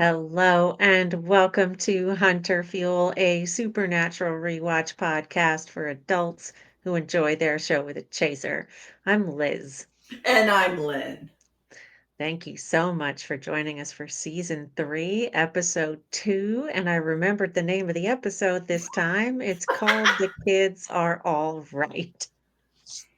Hello and welcome to Hunter Fuel, a supernatural rewatch podcast for adults who enjoy their show with a chaser. I'm Liz. And I'm Lynn. Thank you so much for joining us for season 3, episode 2. And I remembered the name of the episode this time. It's called The Kids Are All Right.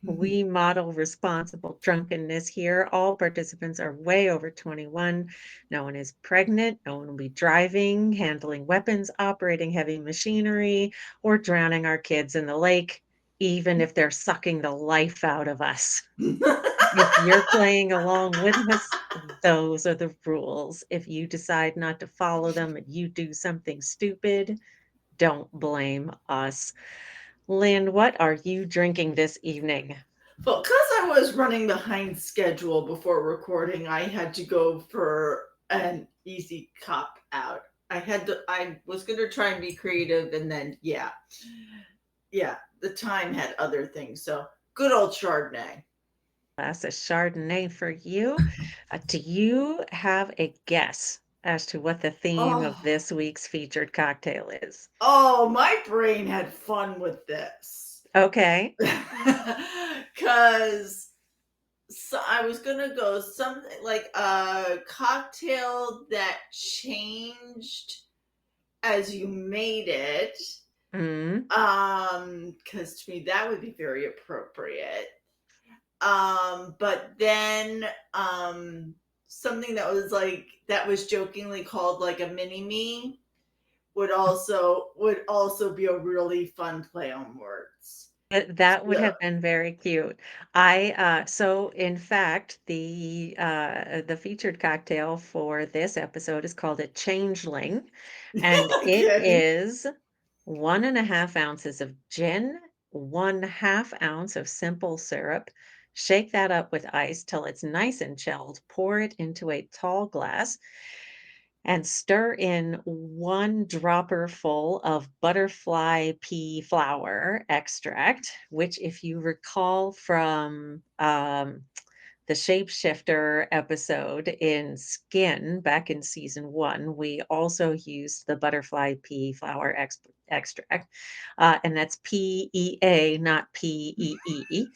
We model responsible drunkenness here. All participants are way over 21. No one is pregnant. No one will be driving, handling weapons, operating heavy machinery, or drowning our kids in the lake, even if they're sucking the life out of us. If you're playing along with us, those are the rules. If you decide not to follow them and you do something stupid, don't blame us. Lynn, what are you drinking this evening? Well, because I was running behind schedule before recording, I had to go for an easy cop out. I was going to try and be creative, and then, yeah, the time had other things. So, good old Chardonnay. Glass of Chardonnay for you. Do you have a guess as to what the theme of Oh, this week's featured cocktail is? oh, my brain had fun with this. Okay. Because so I was gonna go something like a cocktail that changed as you made it. Mm. Because to me that would be very appropriate. But then something that was jokingly called like a mini me would also be a really fun play on words. That would So, have been very cute. So in fact, the featured cocktail for this episode is called a Changeling, and it okay. is 1.5 ounces of gin, 1/2 ounce of simple syrup. Shake that up with ice till it's nice and chilled. Pour it into a tall glass and stir in 1 dropper full of butterfly pea flower extract, which, if you recall from the shapeshifter episode in Skin back in season 1, we also used the butterfly pea flower extract, and that's PEA, not PEE.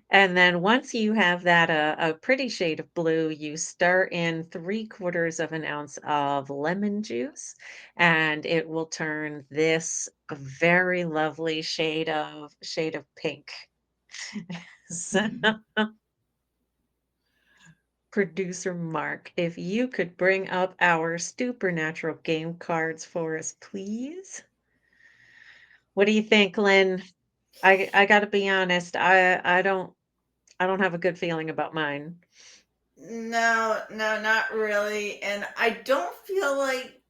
And then once you have that a pretty shade of blue, you stir in 3/4 of an ounce of lemon juice, and it will turn this a very lovely shade of pink. So, producer Mark, if you could bring up our Supernatural game cards for us, please. What do you think, Lynn? I gotta be honest, I don't have a good feeling about mine. No, no, not really. And I don't feel like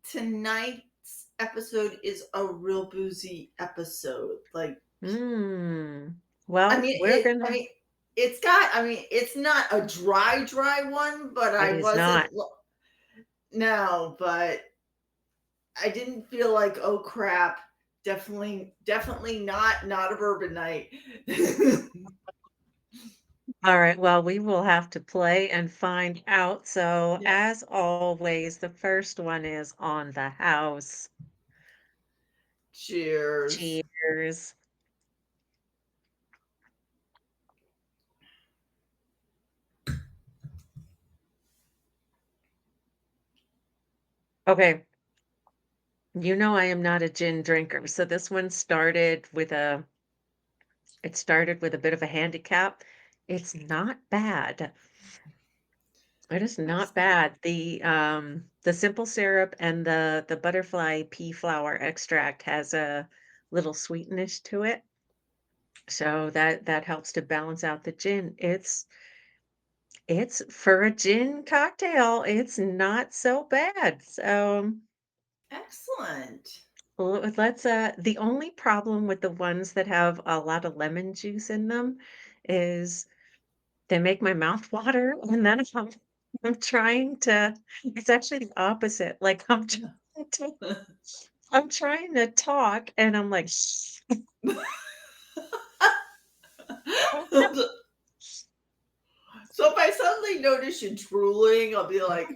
tonight's episode is a real boozy episode. Like, Mm. I Well, mean, we're it. I gonna mean, it's not a dry one, but it I is wasn't. not. No, but I didn't feel like, oh crap, definitely not a bourbon night. Alright, well, we will have to play and find out. So, Yeah. as always, the first one is on the house. Cheers. Cheers. Okay, you know I am not a gin drinker, so this one started with a bit of a handicap. It's not bad. It is not Excellent. bad. The simple syrup and the butterfly pea flower extract has a little sweetness to it, so that helps to balance out the gin. It's for a gin cocktail, it's not so bad. So Excellent. let's the only problem with the ones that have a lot of lemon juice in them is they make my mouth water, and then I'm trying to it's actually the opposite, like, to I'm trying to talk, and I'm like, So if I suddenly notice you drooling, I'll be like,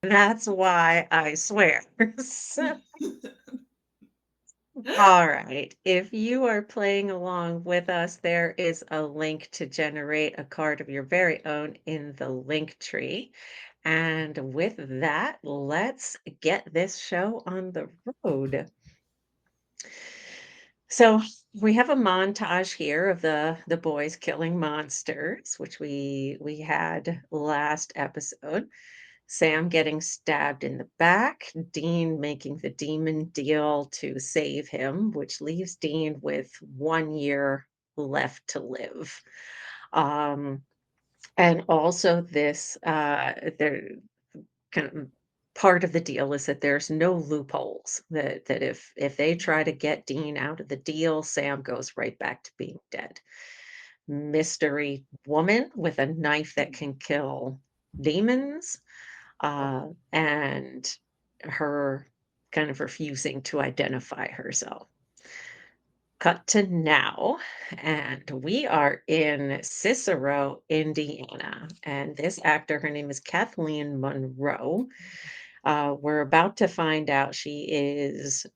That's why I swear. So all right. If you are playing along with us, there is a link to generate a card of your very own in the link tree. And with that, let's get this show on the road. So we have a montage here of the boys killing monsters, which we had last episode. Sam getting stabbed in the back, Dean making the demon deal to save him, which leaves Dean with 1 year left to live. Um, and also this, there kind of part of the deal is that there's no loopholes. That if they try to get Dean out of the deal, Sam goes right back to being dead. Mystery woman with a knife that can kill demons and her kind of refusing to identify herself. Cut to now, and we are in Cicero, Indiana. And this actor, her name is Kathleen Monroe. We're about to find out she is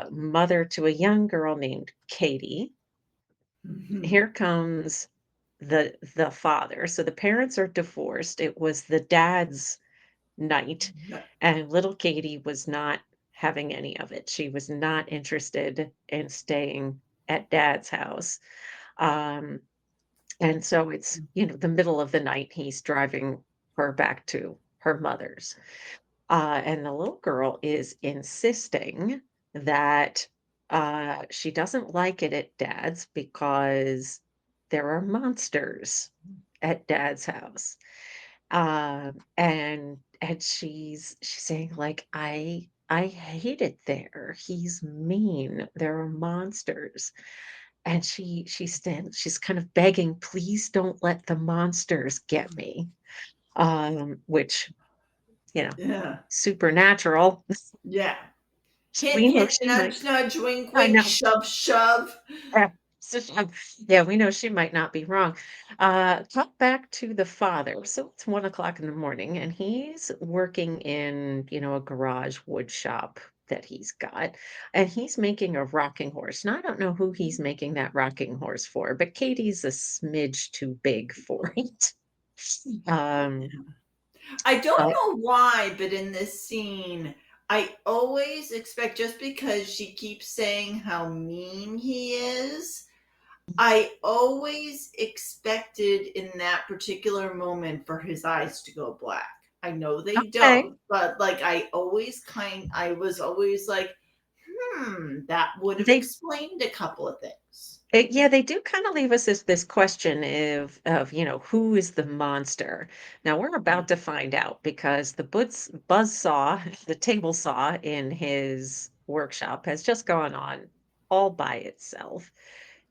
mother to a young girl named Katie. Mhm. Here comes the father. So the parents are divorced. It was the dad's night, and little Katie was not having any of it. She was not interested in staying at dad's house. Um, and so it's, the middle of the night, he's driving her back to her mother's. And the little girl is insisting that she doesn't like it at dad's because there are monsters at dad's house. And she's saying like, I hate it there. He's mean. There are monsters. And she's kind of begging, please don't let the monsters get me. Which, you know, Yeah. supernatural. Yeah. Hint, We know hint, she might. nudge, nudge, wink, I wink, know. shove, shove. Yeah. Yeah, we know she might not be wrong. Cut back to the father. So it's 1 o'clock in the morning, and he's working in, a garage wood shop that he's got, and he's making a rocking horse. Now, I don't know who he's making that rocking horse for, but Katie's a smidge too big for it. Um, I don't but know why, but in this scene, I always expect just because she keeps saying how mean he is, I always expected in that particular moment for his eyes to go black. I know they okay. don't, but like I was always like, that would have They explained a couple of things. Yeah, they do kind of leave us this question of, who is the monster? Now we're Yeah. about to find out because the buzz saw, the table saw in his workshop has just gone on all by itself.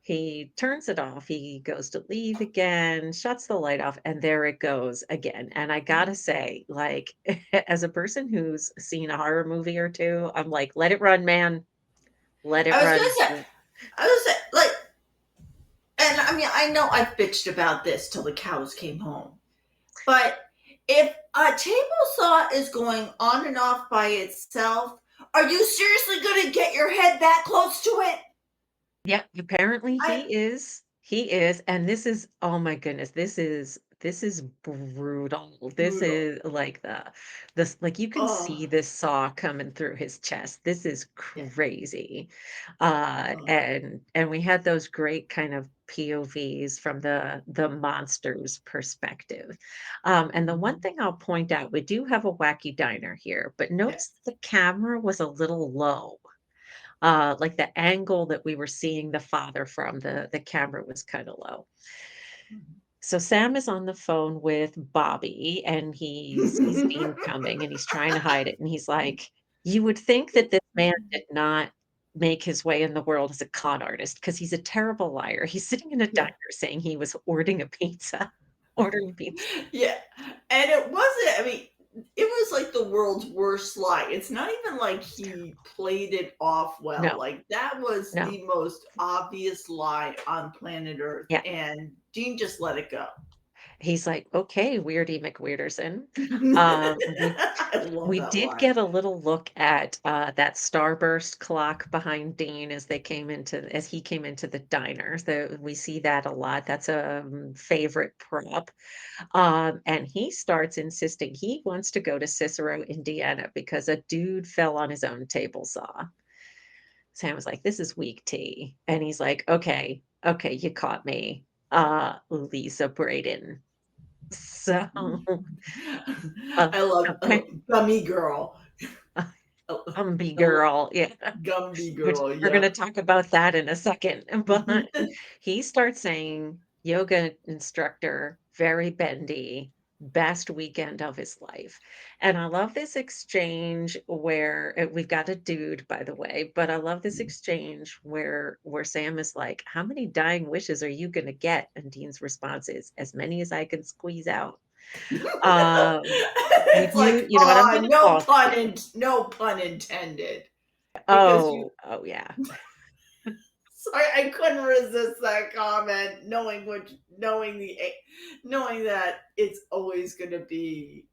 He turns it off, he goes to leave again, shuts the light off, and there it goes again. And I gotta say, like, as a person who's seen a horror movie or two, I'm like, let it run, man. Let it I was gonna run. say, I was gonna say, like, and I mean, I know I've bitched about this till the cows came home. But if a table saw is going on and off by itself, are you seriously going to get your head that close to it? Yeah, apparently I he is, and this is oh my goodness, this is brutal. This brutal. is like this like you can Oh, see this saw coming through his chest. This is yeah. crazy. Oh, And we had those great kind of POVs from the monster's perspective. And the one mhm. thing I'll point out, we do have a wacky diner here, but notice Yes. the camera was a little low like the angle that we were seeing the father from, the camera was kind of low. So Sam is on the phone with Bobby and he sees Dean coming and he's trying to hide it. And he's like, you would think that this man did not make his way in the world as a con artist because he's a terrible liar. He's sitting in a diner Yeah. saying he was ordering a pizza, ordering pizza. Yeah. And it wasn't, I mean, it was like the world's worst lie. It's not even like he played it off well. No, Like that was no. the most obvious lie on planet Earth, Yeah. and Dean just let it go. He's like, "Okay, Weirdy McWeirderson." We I love we that did line. get a little look at, that starburst clock behind Dean as he came into the diner, so we see that a lot. That's a, favorite prop, and he starts insisting he wants to go to Cicero, Indiana, because a dude fell on his own table saw. Sam was like, "This is weak tea," and he's like, "Okay, okay, you caught me, Lisa Braden." So, uh, I love Gummy Girl. Oh, Gumby I lo- girl, yeah, Gumby which Girl. we're gonna Yep. talk about that in a second, but he starts saying, "Yoga instructor, very bendy, best weekend of his life," and I love this exchange where we've got a dude, by the way, but I love this exchange where Sam is like, "How many dying wishes are you gonna get?" And Dean's response is, "As many as I can squeeze out." Would It's like, you know what, I'm gonna no pause pun here. no pun intended. Because you Oh, oh, yeah. sorry, I couldn't resist that comment, knowing that it's always gonna be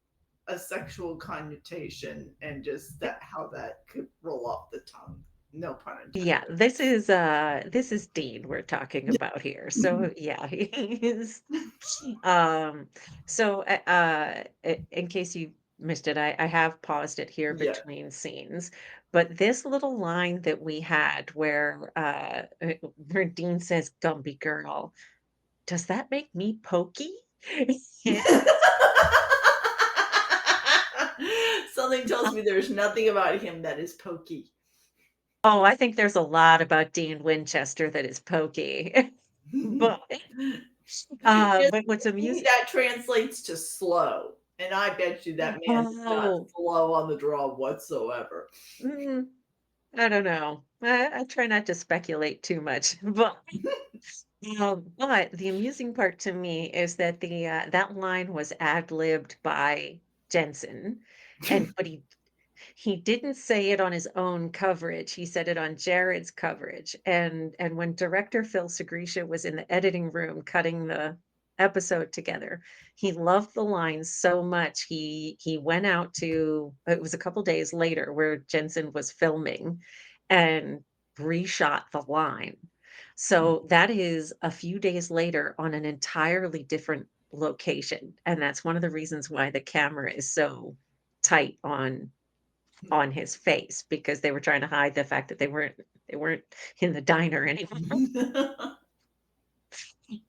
a sexual connotation and just that how that could roll off the tongue. No pun Yeah, intended. this is Dean we're talking about here. So, yeah, he is, um, so, in case you missed it, I have paused it here Yeah. between scenes, but this little line that we had where Dean says, "Gumby girl," does that make me Pokey? Something tells me there's nothing about him that is pokey. Oh, I think there's a lot about Dean Winchester that is pokey. But, Just but what's maybe amusing that translates to slow, and I bet you that man is not oh, slow on the draw whatsoever. mm, I don't know. I try not to speculate too much, but the amusing part to me is that that line was ad-libbed by Jensen, and but he didn't say it on his own coverage, he said it on Jared's coverage, and when director Phil Segresha was in the editing room cutting the episode together, he loved the line so much, he went out to it was a couple days later where Jensen was filming and reshot the line. So, that is a few days later on an entirely different location, and that's one of the reasons why the camera is so tight on his face because they were trying to hide the fact that they weren't in the diner anymore.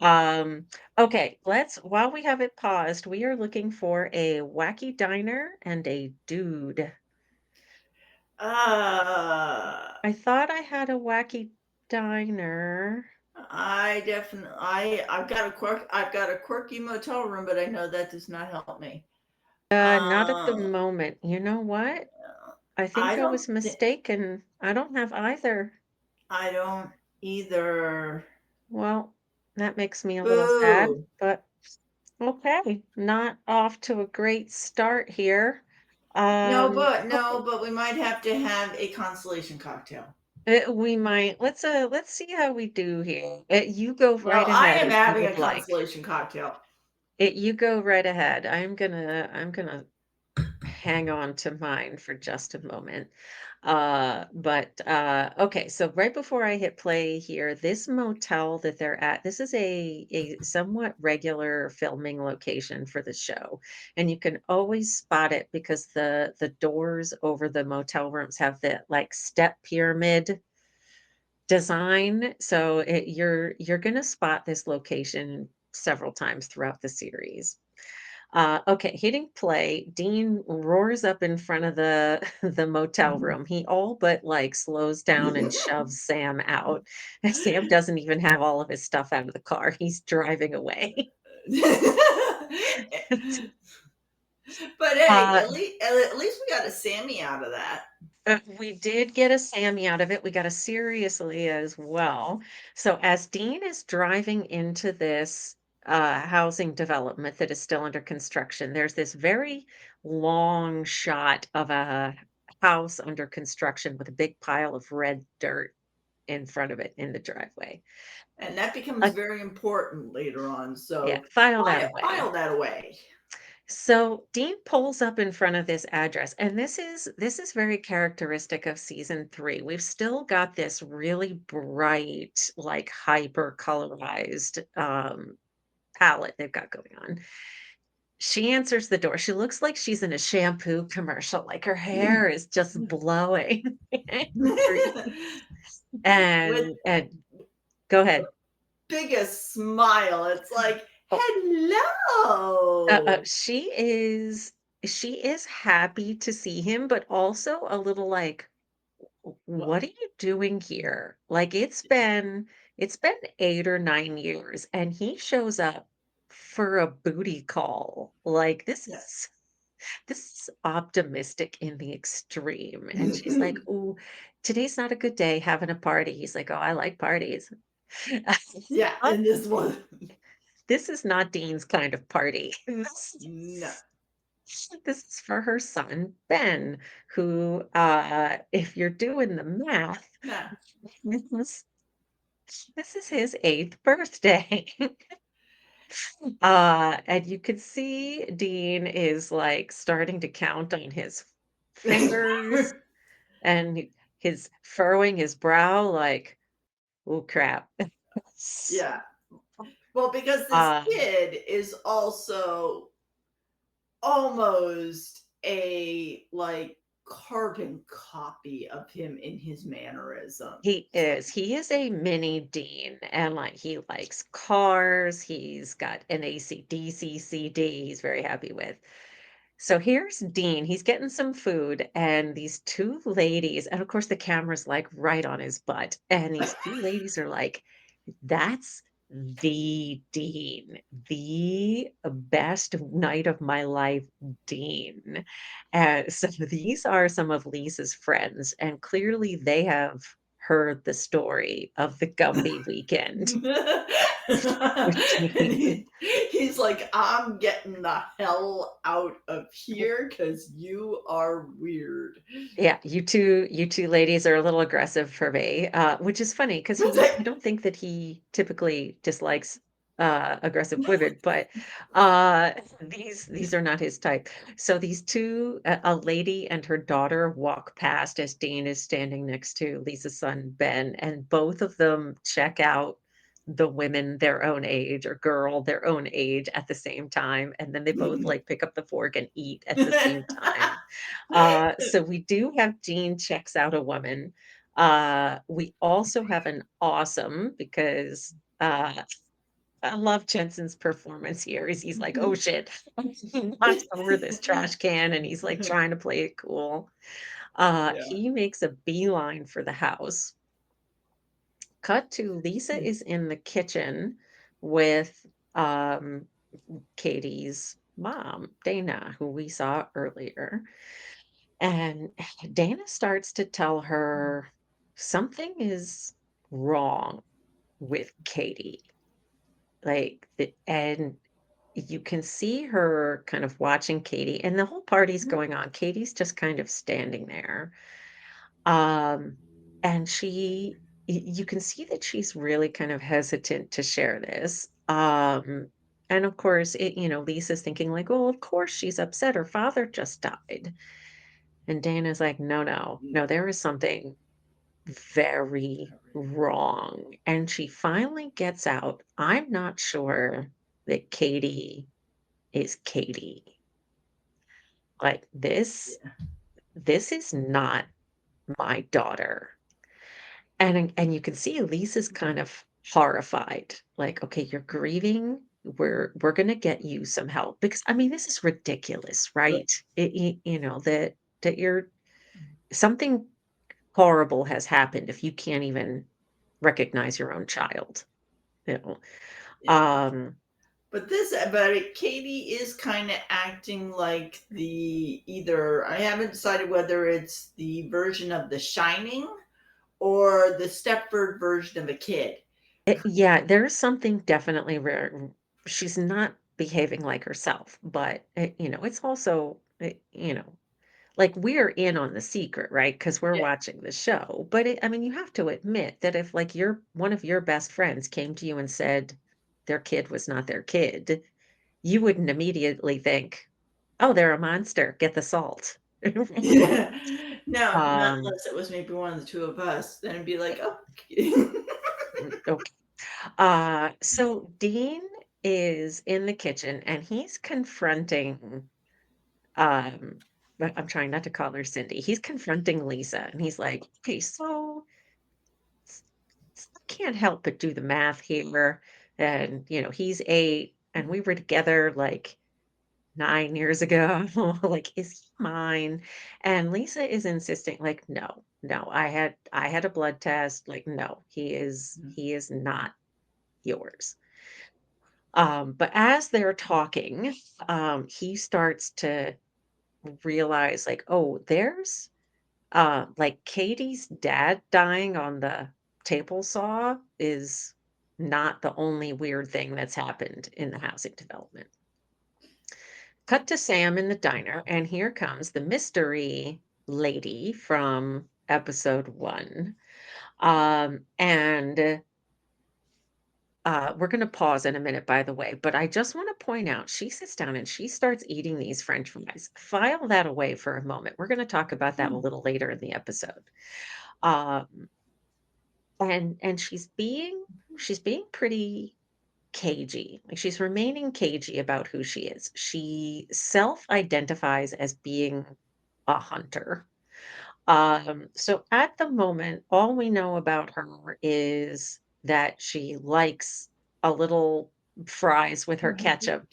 Um, okay, let's while we have it paused, we are looking for a wacky diner and a dude. uh, I thought I had a wacky diner. I've got a quirky motel room, but I know that does not help me. Not at the Uh, moment. You know what? I I think I don't was thi mistaken. I don't have either. I don't either. Well, that makes me a little sad, Boo. but okay, not off to a great start here. No, Okay, but we might have to have a constellation cocktail. we might let's see how we do here. You go Well, right I ahead am if you having a would like. constellation cocktail. You go right ahead. I'm gonna hang on to mine for just a moment. Okay, so right before I hit play here, this motel that they're at, this is a somewhat regular filming location for the show. And you can always spot it because the doors over the motel rooms have the like step pyramid design. So you're gonna spot this location several times throughout the series. Okay, hitting play, Dean roars up in front of the the motel room. He all but like slows down and shoves Sam out. And Sam doesn't even have all of his stuff out of the car. He's driving away. But hey, Uh, at least we got a Sammy out of that. we did get a Sammy out of it. We got a seriously as well. So as Dean is driving into this housing development that is still under construction. There's this very long shot of a house under construction with a big pile of red dirt in front of it in the driveway. And that becomes Uh, very important later on, yeah, so file that away. file that away. So Dean pulls up in front of this address, and this is very characteristic of season 3. We've still got this really bright, like hyper colorized palette they've got going on. She answers the door. She looks like she's in a shampoo commercial, like her hair is just blowing in the breeze. With And go ahead. biggest smile. It's like, Oh, "Hello." she is happy to see him, but also a little like, What? what are you doing here? Like it's been 8 or 9 years and he shows up for a booty call. Like Yeah. this is optimistic in the extreme. And she's like, "Oh, today's not a good day having a party." He's like, "Oh, I like parties." Yeah, Not- and this one This is not Dean's kind of party. no. This is for her son, Ben, who, if you're doing the math, No. this is this is his 8th birthday. And you could see Dean is, like, starting to count on his fingers, and his furrowing his brow like, "Oh, crap." Yeah. Well, because this Um, kid is also almost a, like, carbon copy of him in his mannerisms. he is a mini Dean, and, like, he likes cars, he's got an AC/DC CD he's very happy with. So here's Dean, he's getting some food, and these 2 ladies and of course, the camera's, like, right on his butt, and these 2 ladies are like, "That's the Dean, the best night of my life Dean." So these are some of Lisa's friends, and clearly they have heard the story of the Gumby weekend with And Dean. he's like, "I'm getting the hell out of here because you are weird." Yeah, you two ladies are a little aggressive for me, which is funny because It's I like don't think that he typically dislikes, aggressive women, but, these are not his type. So these 2 a lady and her daughter walk past as Dean is standing next to Lisa's son, Ben, and both of them check out the women their own age or girl their own age at the same time, and then they both, like, pick up the fork and eat at the same time. So we do have Jean checks out a woman. We also have an awesome because I love Jensen's performance here. He's like, oh shit, he knocks over this trash can and he's like trying to play it cool. Yeah. He makes a beeline for the house. Cut to Lisa is in the kitchen with um, Katie's mom, Dana, who we saw earlier. And Dana starts to tell her something is wrong with Katie. And you can see her kind of watching Katie, and the whole party's going on. Katie's just kind of standing there. Um, and you can see that she's really kind of hesitant to share this. And of course, Lisa's thinking like, oh, of course she's upset. Her father just died. And Dana's like, "No, no, no, there is something very wrong." And she finally gets out, "I'm not sure that Katie is Katie. Like this is not my daughter." And you can see Lisa's kind of horrified. Like, "Okay, you're grieving. We're gonna get you some help." Because I mean, this is ridiculous, right? That you're something horrible has happened if you can't even recognize your own child, you know? Yeah. Um, But Katie is kind of acting like the either I haven't decided whether it's the version of The Shining or the Stepford version of a kid. yeah, there is something definitely she's not behaving like herself, but, it's also, like, we're in on the secret, right? Because 'Cause we're Yeah. watching the show, but I mean, you have to admit that if, like, your one of your best friends came to you and said their kid was not their kid, you wouldn't immediately think, "Oh, they're a monster, get the salt." Yeah. No, not Um, unless it was maybe one of the 2 of us, then it'd be like, eh, "Oh." okay. So Dean is in the kitchen and he's confronting, um, I'm trying not to call her Cindy. He's confronting Lisa and he's like, "Okay, so I can't help but do the math here." And, he's 8 and we were together like 9 years ago. Like, is he mine? And Lisa is insisting, like, no, no, I had a blood test. Like, no, he is not yours. But as they're talking, he starts to realize, like, oh, there's like Katie's dad dying on the table saw is not the only weird thing that's happened in the housing development. Cut to Sam in the diner, and here comes the mystery lady from episode 1. And we're going to pause in a minute, by the way, but I just want to point out she sits down and she starts eating these French fries. File that away for a moment. We're going to talk about that a Hmm. little later in the episode. Um, and she's being pretty cagey. Like she's remaining cagey about who she is. She self-identifies as being a hunter. So at the moment, all we know about her is that she likes a little fries with her ketchup.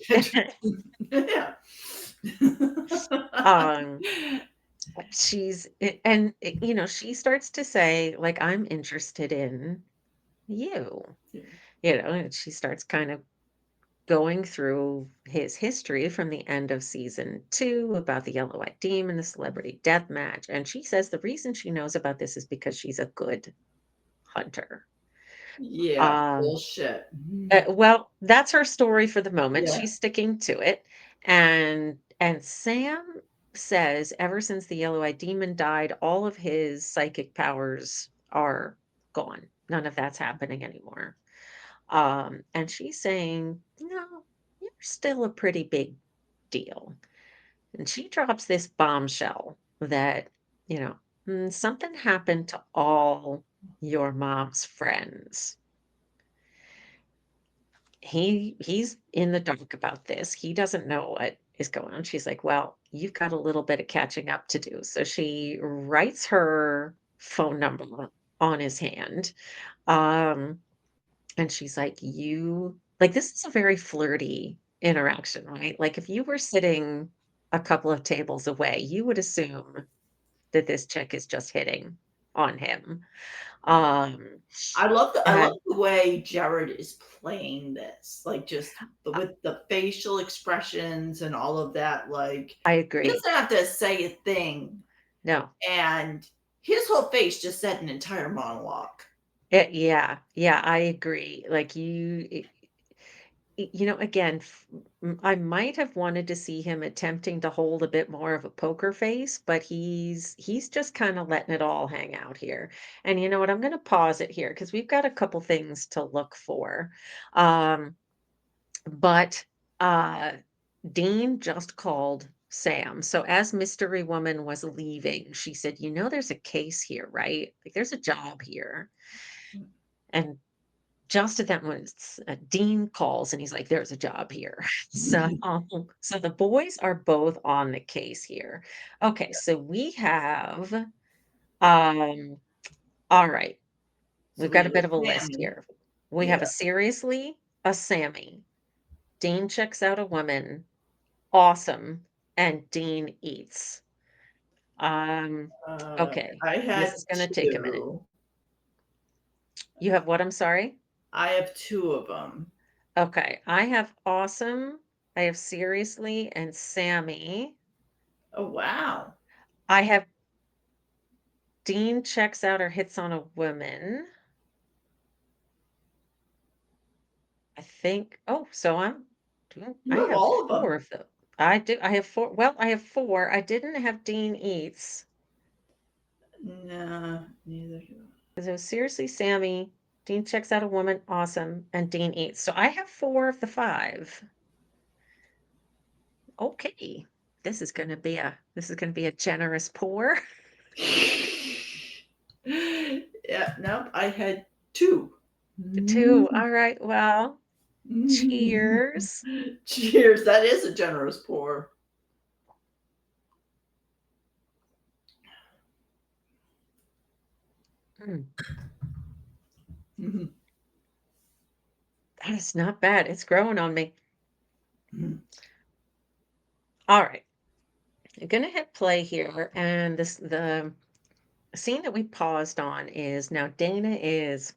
Yeah. um, she starts to say, like, I'm interested in you, and she starts kind of going through his history from the end of season 2 about the yellow-eyed demon, the celebrity death match, and she says the reason she knows about this is because she's a good hunter. Yeah, Um, bullshit. well, that's her story for the moment. Yeah. She's sticking to it, and Sam says ever since the yellow-eyed demon died, all of his psychic powers are gone. None of that's happening anymore. And she's saying, "No, you're still a pretty big deal." And she drops this bombshell that, you know, something happened to all your mom's friends. He's in the dark about this. He doesn't know what is going on. She's like, "Well, you've got a little bit of catching up to do." So she writes her phone number on his hand. Um, And she's like, "You," like, this is a very flirty interaction, right? Like, if you were sitting a couple of tables away, you would assume that this chick is just hitting on him. Um, I love and the way Jared is playing this, like, just I with the facial expressions and all of that, like, I he agree. doesn't have to say a thing, No. and his whole face just said an entire monologue. Yeah, yeah, I agree. Like, again, I might have wanted to see him attempting to hold a bit more of a poker face, but he's just kind of letting it all hang out here. And you know what? I'm going to pause it here because we've got a couple things to look for. Um, but uh, Dean just called Sam. So as Mystery Woman was leaving, she said, "There's a case here, right? Like there's a job here." And just at that moment, Dean calls and he's like, "There's a job here." So the boys are both on the case here. Okay, so we have, all right, So we've we got a have bit a of a list Sammy. here. We Yeah. have a seriously, a Sammy, Dean checks out a woman, awesome, and Dean eats. Um, okay, I this had is gonna take a minute. 2. You have what? I'm sorry? I have 2 of them. Okay, I have awesome, I have seriously, and Sammy. Oh, wow. I have Dean checks out or hits on a woman. I think oh, so You I have have all of them. 4 of them. I do I have 4 well, I have 4. I didn't have Dean Eats No, neither do 'cause it was Seriously Sammy, Dean Checks Out a Woman, Awesome, and Dean Eats. So I have 4 of the 5. Okay. This is gonna be a generous pour. Yeah, nope, I had 2. 2. Mm. Alright, well, cheers. Cheers, that is a generous pour. Mm, Mhm, that is not bad. It's growing on me. mhm. Alright. I'm gonna hit play here, and the scene that we paused on is now Dana is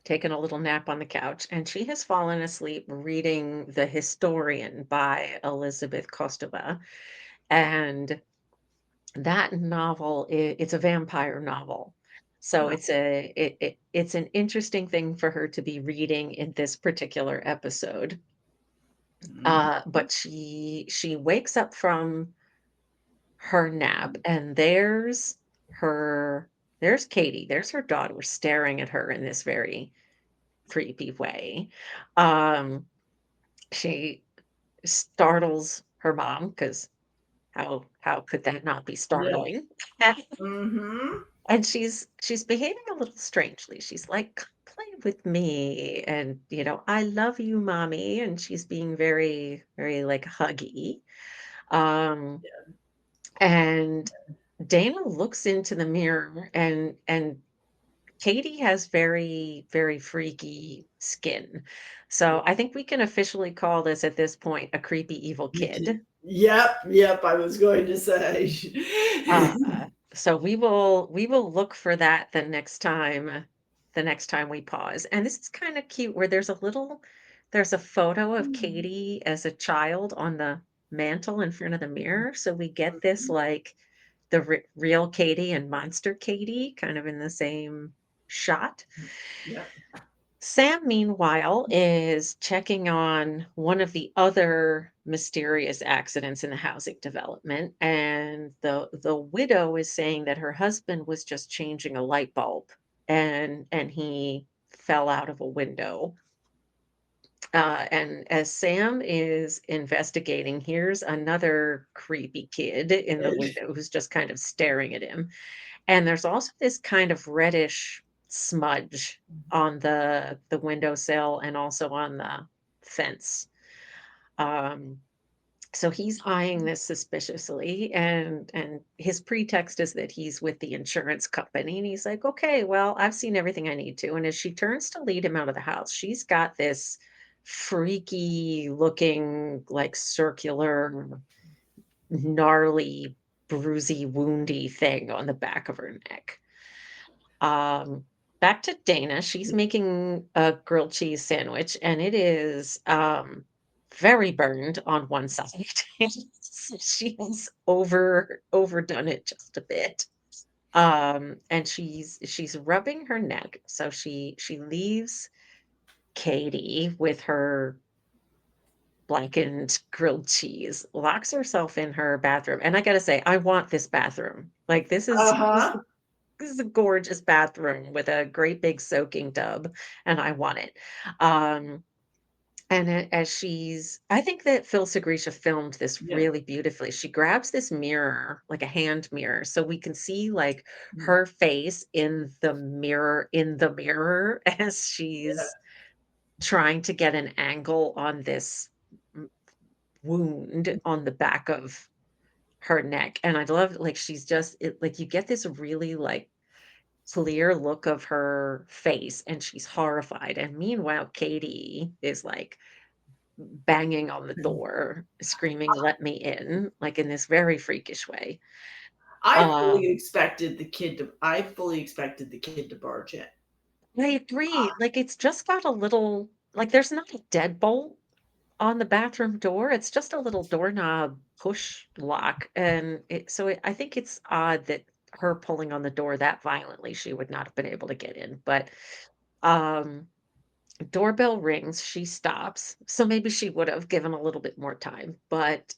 taking a little nap on the couch, and she has fallen asleep reading The Historian by Elizabeth Kostova. And that novel, it's a vampire novel. So Oh, it's an interesting thing for her to be reading in this particular episode. mhm. But she wakes up from her nap, and her there's Katie, there's her daughter staring at her in this very creepy way. Um, she startles her mom because how could that not be Yeah. startling? Mhm. And she's behaving a little strangely. She's like, "Come play with me," and, "I love you, mommy," and she's being very, very, like, huggy. Um, and Dana looks into the mirror, and Katie has very, very freaky skin. So, Yeah. I think we can officially call this, at this point, a creepy evil Vicky. kid. Yep, yep, I was going to say. Uh, so we will look for that the next time we pause. And this is kind of cute where there's a photo of Katie as a child on the mantle in front of the mirror. So we get this like the real Katie and monster Katie kind of in the same shot. Yep. Sam, meanwhile, is checking on one of the other mysterious accidents in the housing development, and the widow is saying that her husband was just changing a light bulb, and he fell out of a window. And as Sam is investigating, here's another creepy kid in the window who's just kind of staring at him. And there's also this kind of reddish smudge on the windowsill and also on the fence. Um, so he's eyeing this suspiciously, and his pretext is that he's with the insurance company, and he's like, "Okay, well, I've seen everything I need to." And as she turns to lead him out of the house, she's got this freaky looking, like circular, gnarly, bruisey, woundy thing on the back of her neck. Um, Back to Dana. She's making a grilled cheese sandwich, and it is very burned on one side. She has overdone it just a bit. And she's rubbing her neck. So she leaves Katie with her blackened grilled cheese, locks herself in her bathroom. And I gotta say, I want this bathroom. Like Uh-huh. this is a gorgeous bathroom with a great big soaking tub, and I want it. Um, and as I think that Phil Segrisha filmed this Yeah. really beautifully. She grabs this mirror, like a hand mirror, so we can see like Mm, her face in the mirror as yeah. she's trying to get an angle on this m- wound on the back of her neck. And I love like like you get this really like clear look of her face, and she's horrified, and meanwhile, Katie is, like, banging on the door, screaming, "Let me in," like, in this very freakish way. Um, I fully expected the kid to barge in. I agree, like, it's just got a little like, there's not a deadbolt on the bathroom door, it's just a little doorknob push lock, and I think it's odd that her pulling on the door that violently, she would not have been able to get in, but, um Doorbell rings, she stops, so maybe she would have given a little bit more time, but,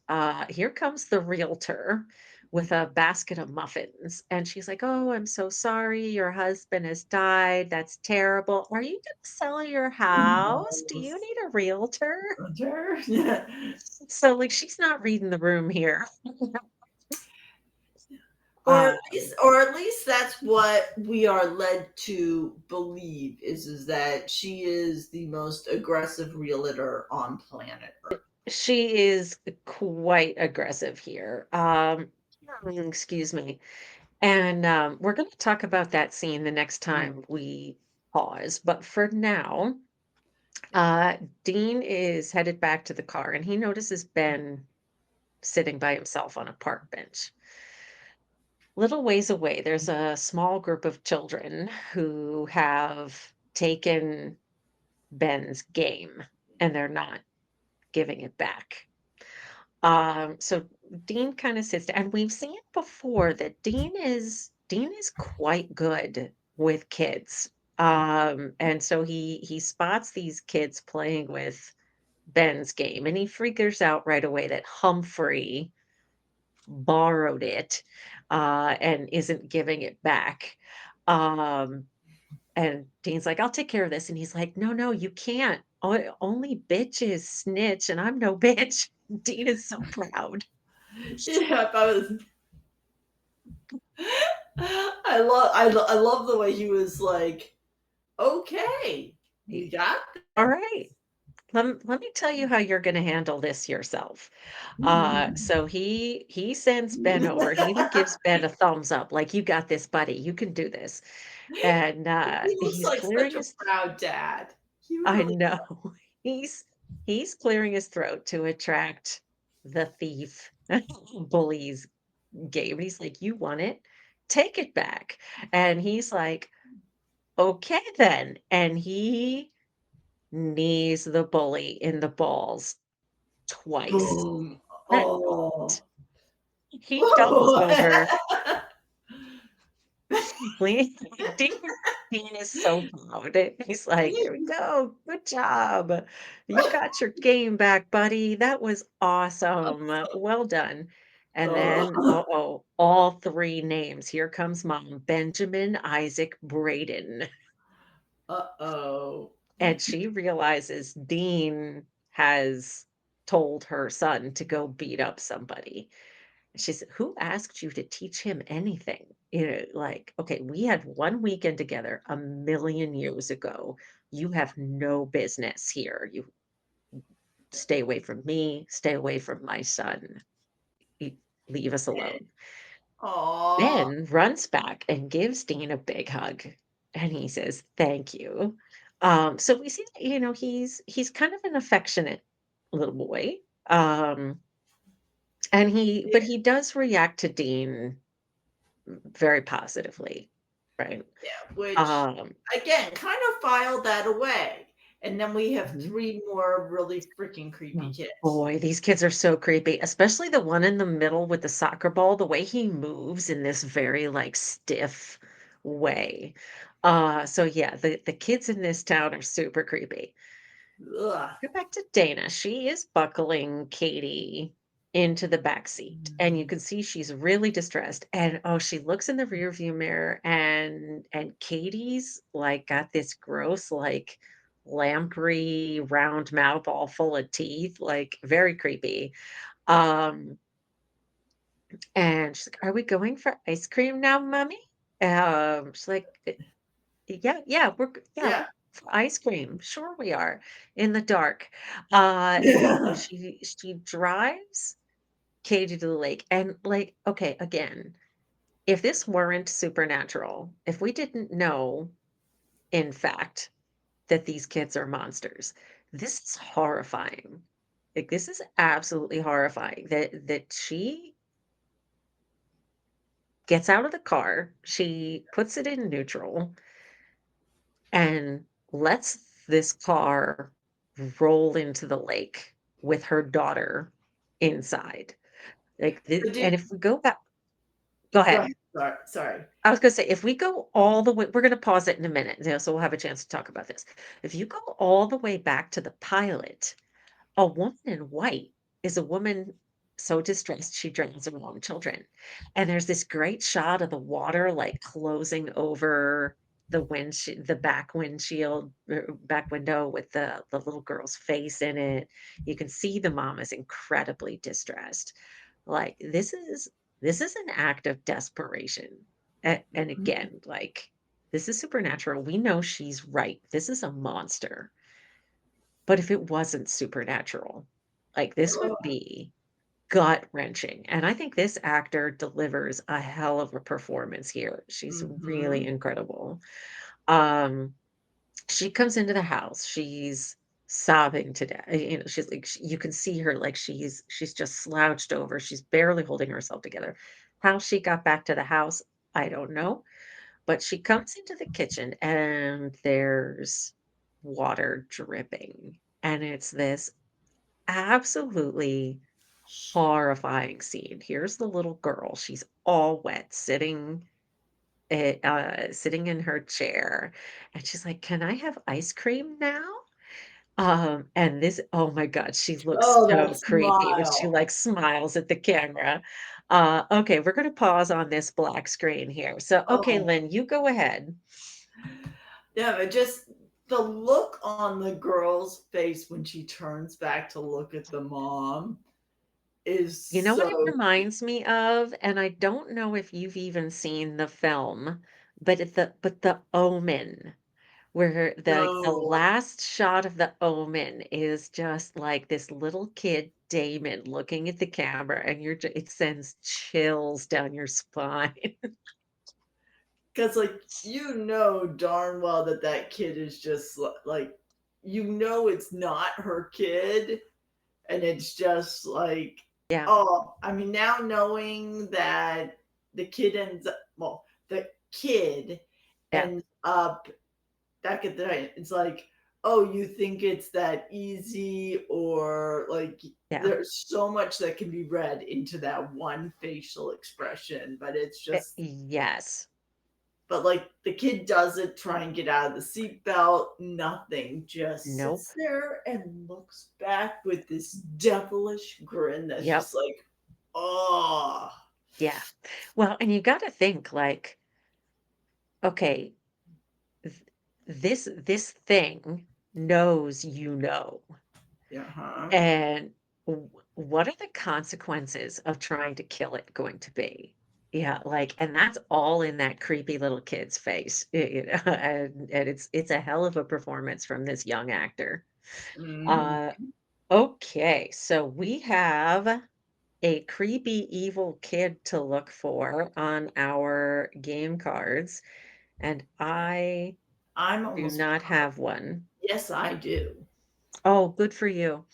here comes the realtor with a basket of muffins, and she's like, "Oh, I'm so sorry, your husband has died, that's terrible. Are you gonna sell your house? Do you need a realtor?" Sure. Yeah. So, like, she's not reading the room here. Or at Um, least or at least that's what we are led to believe is that she is the most aggressive realtor on planet Earth. she is quite aggressive here, excuse me. And, we're gonna talk about that scene the next time we pause, but for now, uh, Dean is headed back to the car, and he notices Ben sitting by himself on a park bench. Little ways away, there's a small group of children who have taken Ben's game, and they're not giving it back. So Dean kind of sits and we've seen before that Dean is quite good with kids. And so he spots these kids playing with Ben's game, and he figures out right away that Humphrey borrowed it and isn't giving it back. Um, and Dean's like, "I'll take care of this." And he's like, "No, no, you can't. Only bitches snitch, and I'm no bitch." Dean is so proud. Yeah, I was. I love the way he was like, okay, we got All right. Let me tell you how you're going to handle this yourself. that. So he sends Ben over. He even gives Ben a thumbs up, like, "You got this, buddy. You can do this." And He looks he's like clearing such a his proud dad. He I really. know. He's he's clearing his throat to attract the thief bullies game. He's like, "You want it? Take it back." And he's like, "Okay then." And he knees the bully in the balls twice. Boom. Right. Oh. He doubles Whoa. over. Dean Dean is so proud. He's like, "There we go. Good job. You got your game back, buddy. That was awesome. Well done." And then, Oh. uh-oh, all 3 names. Here comes mom, Benjamin Isaac Braden. Uh-oh. And she realizes Dean has told her son to go beat up somebody. She said, "Who asked you to teach him anything?" Like, "Okay, we had 1 weekend together a million years ago. You have no business here. You stay away from me, stay away from my son. Y Leave us alone." Aw. Ben runs back and gives Dean a big hug, and he says, "Thank you." So we see that, he's kind of an affectionate little boy, and he does react to Dean very positively, right? Which, Um, again, kind of filed that away. And then we have Mhm. 3 more really freaking creepy Oh, kids. boy, these kids are so creepy, especially the one in the middle with the soccer ball, the way he moves in this very, like, stiff way. So yeah, the kids in this town are super creepy. Ugh. Go back to Dana. She is buckling Katie into the back seat, and you can see she's really distressed. And oh, she looks in the rearview mirror, and Katie's like got this gross, like lamprey round mouth all full of teeth, like very creepy. Um, and she's like, "Are we going for ice cream now, mommy?" She's like, yeah, yeah, Yeah. we're for ice cream. Sure we are, in the dark. So Yeah. she drives Katie to the lake, and, like, okay, again, if this weren't supernatural, if we didn't know, in fact, that these kids are monsters, this is horrifying. Like, this is absolutely horrifying that she gets out of the car, she puts it in neutral, and lets this car roll into the lake with her daughter inside. Like, But and did if we go back, go Go ahead. ahead. Sorry. I was gonna say, if we go all the way we're gonna pause it in a minute, so we'll have a chance to talk about this. If you go all the way back to the pilot, a woman in white is a woman so distressed she drowns her own children. And there's this great shot of the water like closing over the back windshield, back window with the little girl's face in it. You can see the mom is incredibly distressed. Like this is an act of desperation. And Mhm. again, like this is supernatural. We know she's right. This is a monster. But if it wasn't supernatural, like, this would Oh, be gut-wrenching, and I think this actor delivers a hell of a performance here. She's really mhm. incredible. She comes into the house, she's sobbing to death, you know, she's like, sh you can see her, like, she's just slouched over, she's barely holding herself together. How she got back to the house, I don't know, but she comes into the kitchen, and there's water dripping, and it's this absolutely horrifying scene. Here's the little girl, she's all wet, sitting in her chair, and she's like, "Can I have ice cream now?" And this oh my god, she looks Oh, so that creepy when she, smile. like, smiles at the camera. Okay, we're gonna pause on this black screen here. So, okay, Oh, Lynn, you go ahead. yeah, but just the look on the girl's face when she turns back to look at the mom is You know what it so reminds me of? And I don't know if you've even seen the film, but The Omen, where the no, last shot of The Omen is just like this little kid, Damon, looking at the camera, and it sends chills down your spine. because like you know darn well that that kid is just like you know it's not her kid, and it's just like Yeah, oh, I mean now knowing that the kid ends up well, the kid yeah, ends up back at the night. It's like, oh, you think it's that easy, or like yeah. there's so much that can be read into that one facial expression, but it's just, Yes. but like the kid doesn't try and get out of the seatbelt, nothing, just Nope. sits there and looks back with this devilish grin that's Yep. just like, oh, Yeah. Well, and you gotta think like, okay, th this thing knows you know. yeah, huh? And what are the consequences of trying to kill it going to be? Yeah, like, and that's all in that creepy little kid's face, and it's a hell of a performance from this young actor. Hmm. Uh, okay, so we have a creepy evil kid to look for on our game cards, and I I'm do almost, not have one. yes, I do. Oh, good for you.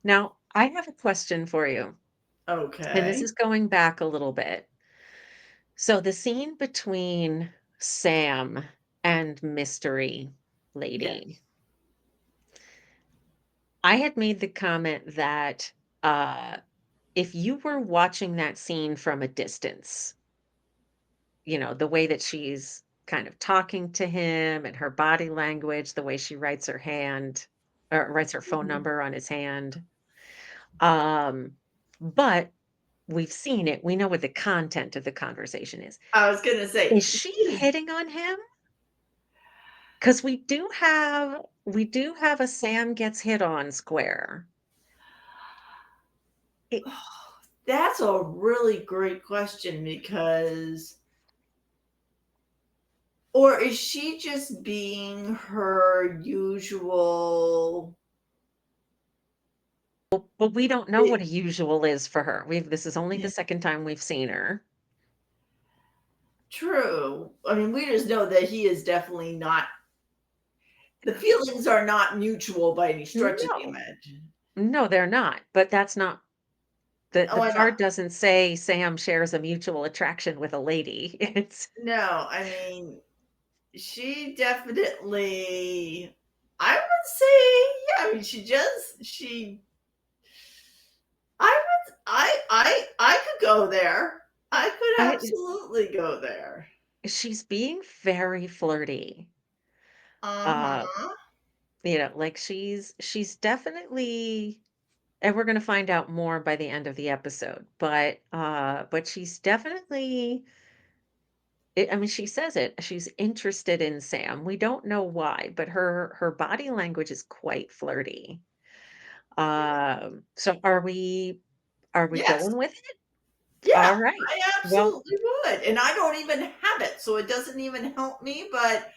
Now, I have a question for you. And this Okay. is going back a little bit. So the scene between Sam and Mystery Lady, Yes. I had made the comment that if you were watching that scene from a distance, the way that she's kind of talking to him and her body language, the way she writes her hand or writes her phone Mhm. number on his hand. Um, but we've seen it. We know what the content of the conversation is. I was gonna say Is she she is. hitting on him? 'Cause we do have a Sam gets hit on square. It That's a really great question because, or is she just being her usual? but we don't know It, what a usual is for her. This is only the yeah, second time we've seen her. true. I mean, we just know that he is definitely not. The feelings are not mutual by any stretch of the No. imagination. No, they're not, but that's not the Oh, I know. card doesn't say Sam shares a mutual attraction with a lady. It's No, I mean, she definitely. I would say, yeah. I mean, she just she. I would. I could go there. I could I absolutely go there. she's being very flirty. Uh, Uh-huh. like she's definitely, and we're gonna find out more by the end of the episode, but she's definitely, I mean, she says it. She's interested in Sam. We don't know why, but her body language is quite flirty. So are we Yes. going with it? All Yeah, right. I Well, absolutely would, and I don't even have it, so it doesn't even help me, but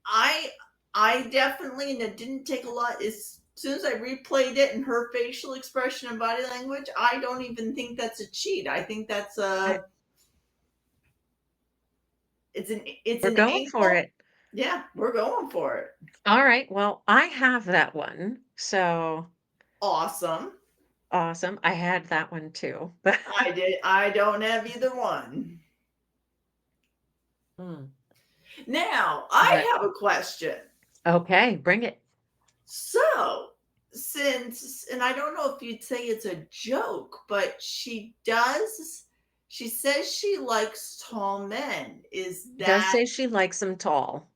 I I definitely, and it didn't take a lot, as soon as I replayed it and her facial expression and body language, I don't even think that's a cheat. I think that's I, a it's we're an going for angle. it. Yeah, we're going for it. All right. Well, I have that one. So Awesome. awesome. I had that one too. But I don't have either one. Hmm. Now, I But have a question. okay, bring it. So, since, and I don't know if you'd say it's a joke, but she says she likes tall men. Is Does that, say she likes him tall.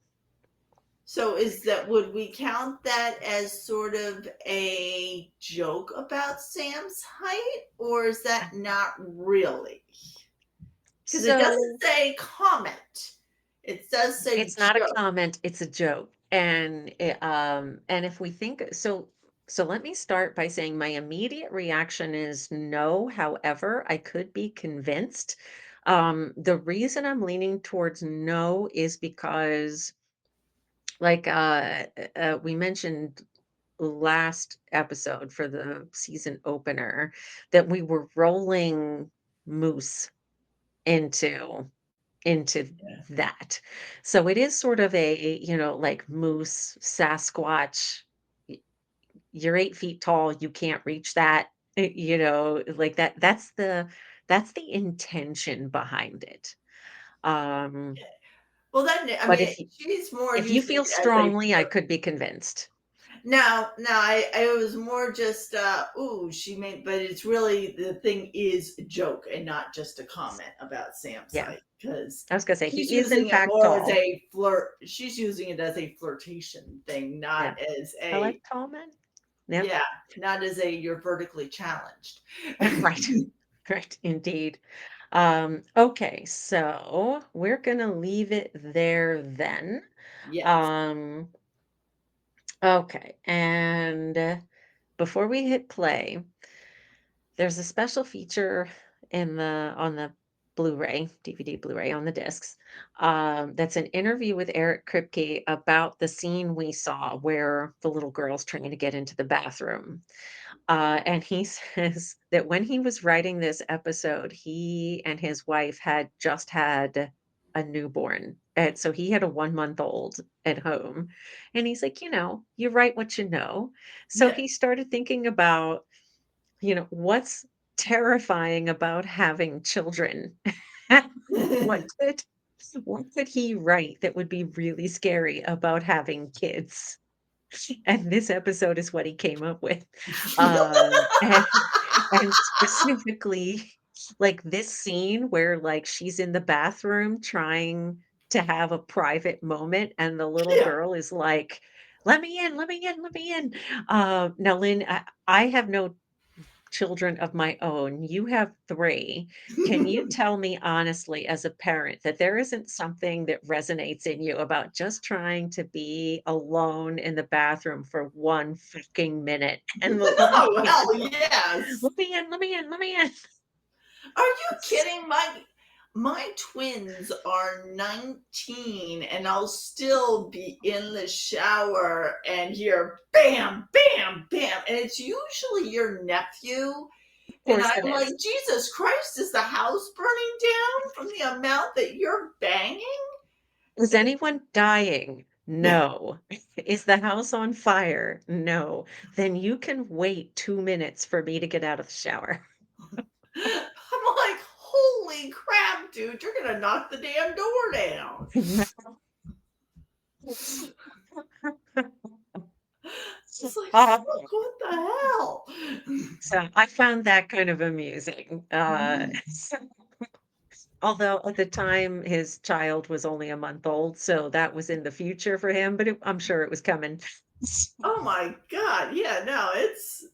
so is that, would we count that as sort of a joke about Sam's height, or is that not really? Because it doesn't So say comment. It does say it's not a joke. comment, it's a joke. And if we think so let me start by saying my immediate reaction is no. However, I could be convinced. The reason I'm leaning towards no is because like we mentioned last episode for the season opener that we were rolling Moose into into Yeah. that. So it is sort of a, like moose, Sasquatch. y- You're 8 feet tall. You can't reach that. Like that. That's the intention behind it. Um, Well, then, I but mean, she's more if you using feel it as a strongly, I could be convinced. no, I was more just, ooh, she made, but it's really, the thing is a joke and not just a comment about Sam's Yeah, height, because I was gonna say she's he is in using it fact more as tall. a flirt. She's using it as a flirtation thing, Yeah, not as I like a, tall men. Yeah, yeah, not as a you're vertically challenged. right. Right, indeed. Okay, so we're gonna leave it there then. Yes. Um, okay, and before we hit play, there's a special feature in the on the Blu-ray, DVD Blu-ray on the discs. That's an interview with Eric Kripke about the scene we saw where the little girl's trying to get into the bathroom. And he says that when he was writing this episode, he and his wife had just had a newborn. And so he had a 1 month old at home. And he's like, you write what you know. So Yeah. he started thinking about, what's terrifying about having children? what could what could he write that would be really scary about having kids? And this episode is what he came up with. And and specifically, like, this scene where, like, she's in the bathroom trying to have a private moment, and the little Yeah. girl is like, "Let me in, let me in, let me in." Now, Lynn, I have no children of my own. You have 3. Can you tell me honestly, as a parent, that there isn't something that resonates in you about just trying to be alone in the bathroom for 1 fucking minute and the little Oh, kid is hell like, yes. "Let me in, let me in, let me in." Are you kidding? My twins are 19, and I'll still be in the shower and hear bam, bam, bam. And it's usually your nephew. Of And course I'm it is. like, Jesus Christ, is the house burning down from the amount that you're banging? Is anyone dying? No. Is the house on fire? No. Then you can wait 2 minutes for me to get out of the shower. I'm like, holy crap, dude, you're going to knock the damn door down. It's like, fuck, what the hell? So I found that kind of amusing. Although at the time his child was only a month old, so that was in the future for him, but I'm sure it was coming. Oh my god, yeah, no, it's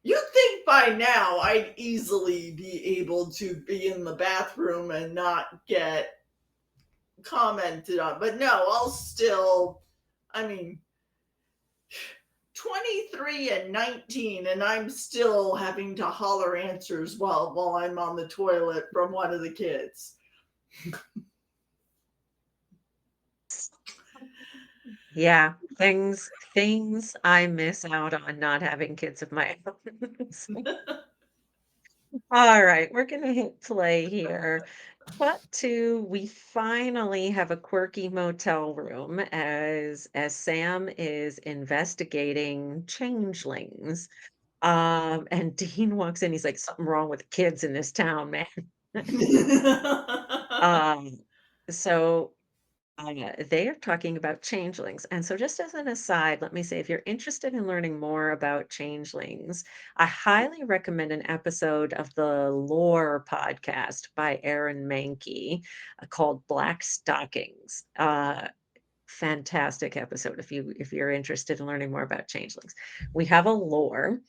you'd think by now I'd easily be able to be in the bathroom and not get commented on. But no, I'll still, I mean, 23 and 19, and I'm still having to holler answers while I'm on the toilet from one of the kids. Yeah, things I miss out on not having kids of my own. All right, we're gonna hit play here. Cut to we finally have a quirky motel room as Sam is investigating changelings. And Dean walks in, he's like, something wrong with the kids in this town, man. Um, so they are talking about changelings. And so, just as an aside, let me say if you're interested in learning more about changelings, I highly recommend an episode of the Lore podcast by Aaron Mankey called Black Stockings. Fantastic episode if you're interested in learning more about changelings. We have a lore,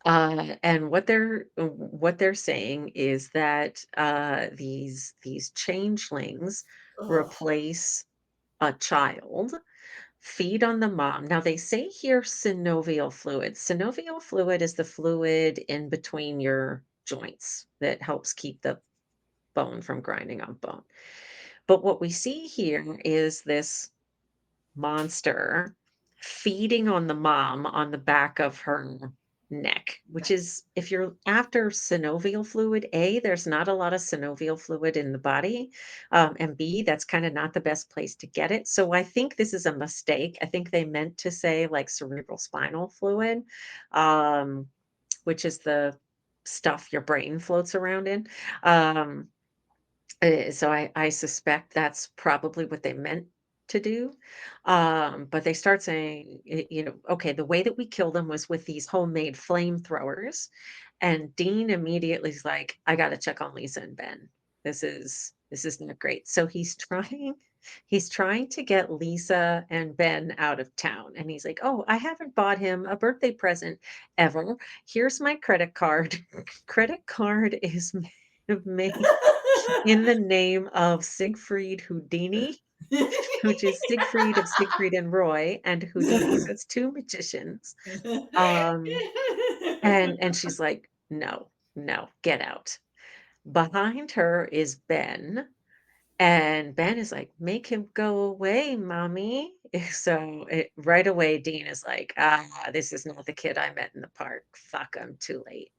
and what they're saying is that these changelings Oh, replace a child, feed on the mom. Now they say here synovial fluid. Synovial fluid is the fluid in between your joints that helps keep the bone from grinding on bone. But what we see here is this monster feeding on the mom on the back of her neck, which is if you're after synovial fluid, A, there's not a lot of synovial fluid in the body. And B, that's kind of not the best place to get it. So I think this is a mistake. I think they meant to say like cerebral spinal fluid, um, which is the stuff your brain floats around in. Um, so I suspect that's probably what they meant to do. But they start saying, okay, the way that we killed them was with these homemade flamethrowers. And Dean immediately is like, I gotta check on Lisa and Ben. This is not great. So he's trying to get Lisa and Ben out of town. And he's like, oh, I haven't bought him a birthday present ever. Here's my credit card. Credit card is made in the name of Siegfried Houdini, which is Siegfried of Siegfried and Roy and Houdini. So it's two magicians. Um, and she's like, no, no, get out. Behind her is Ben, and Ben is like, make him go away, mommy. So right away, Dean is like, this is not the kid I met in the park. Fuck, I'm too late.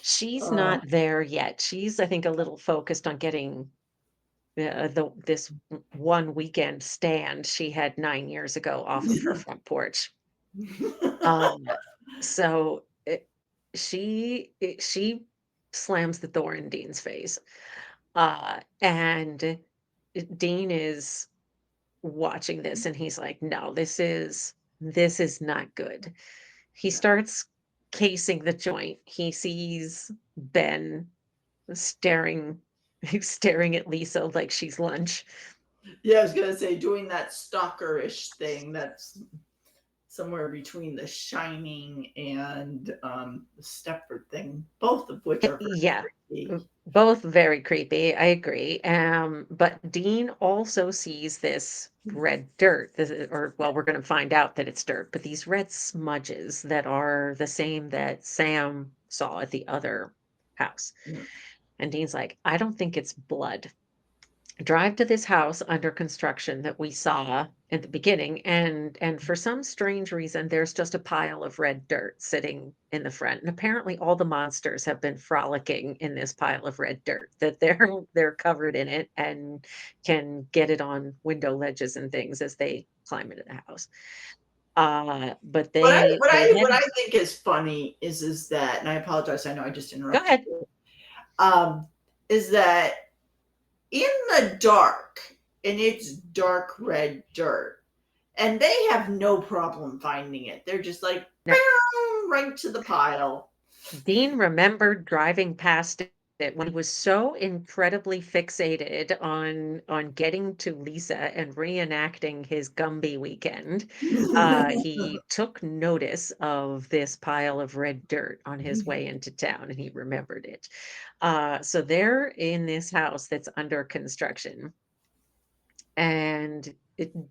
She's uh, not there yet. She's, I think, a little focused on getting this one weekend stand she had 9 years ago off of her front porch. Um, so she slams the door in Dean's face, and Dean is watching this, and he's like, "No, this is not good." He no. starts casing the joint. He sees Ben staring staring at Lisa like she's lunch. Yeah, I was gonna say doing that stalkerish thing that's somewhere between The Shining and the Stepford thing, both of which are Yeah, very creepy. both very creepy, I agree, but Dean also sees this red dirt, or well, we're gonna find out that it's dirt, but these red smudges that are the same that Sam saw at the other house, Mm, and Dean's like, "I don't think it's blood." Drive to this house under construction that we saw at the beginning, and for some strange reason there's just a pile of red dirt sitting in the front, and apparently all the monsters have been frolicking in this pile of red dirt, that they're covered in it and can get it on window ledges and things as they climb into the house. But What I they what they I what I then think is funny is that, and I apologize, I know I just go interrupted ahead. you. Um, is that in the dark, and it's dark red dirt, and they have no problem finding it. They're just like, No, right to the pile. Dean remembered driving past it when he was so incredibly fixated on getting to Lisa and reenacting his Gumby weekend. He took notice of this pile of red dirt on his way into town, and he remembered it. So they're in this house that's under construction, and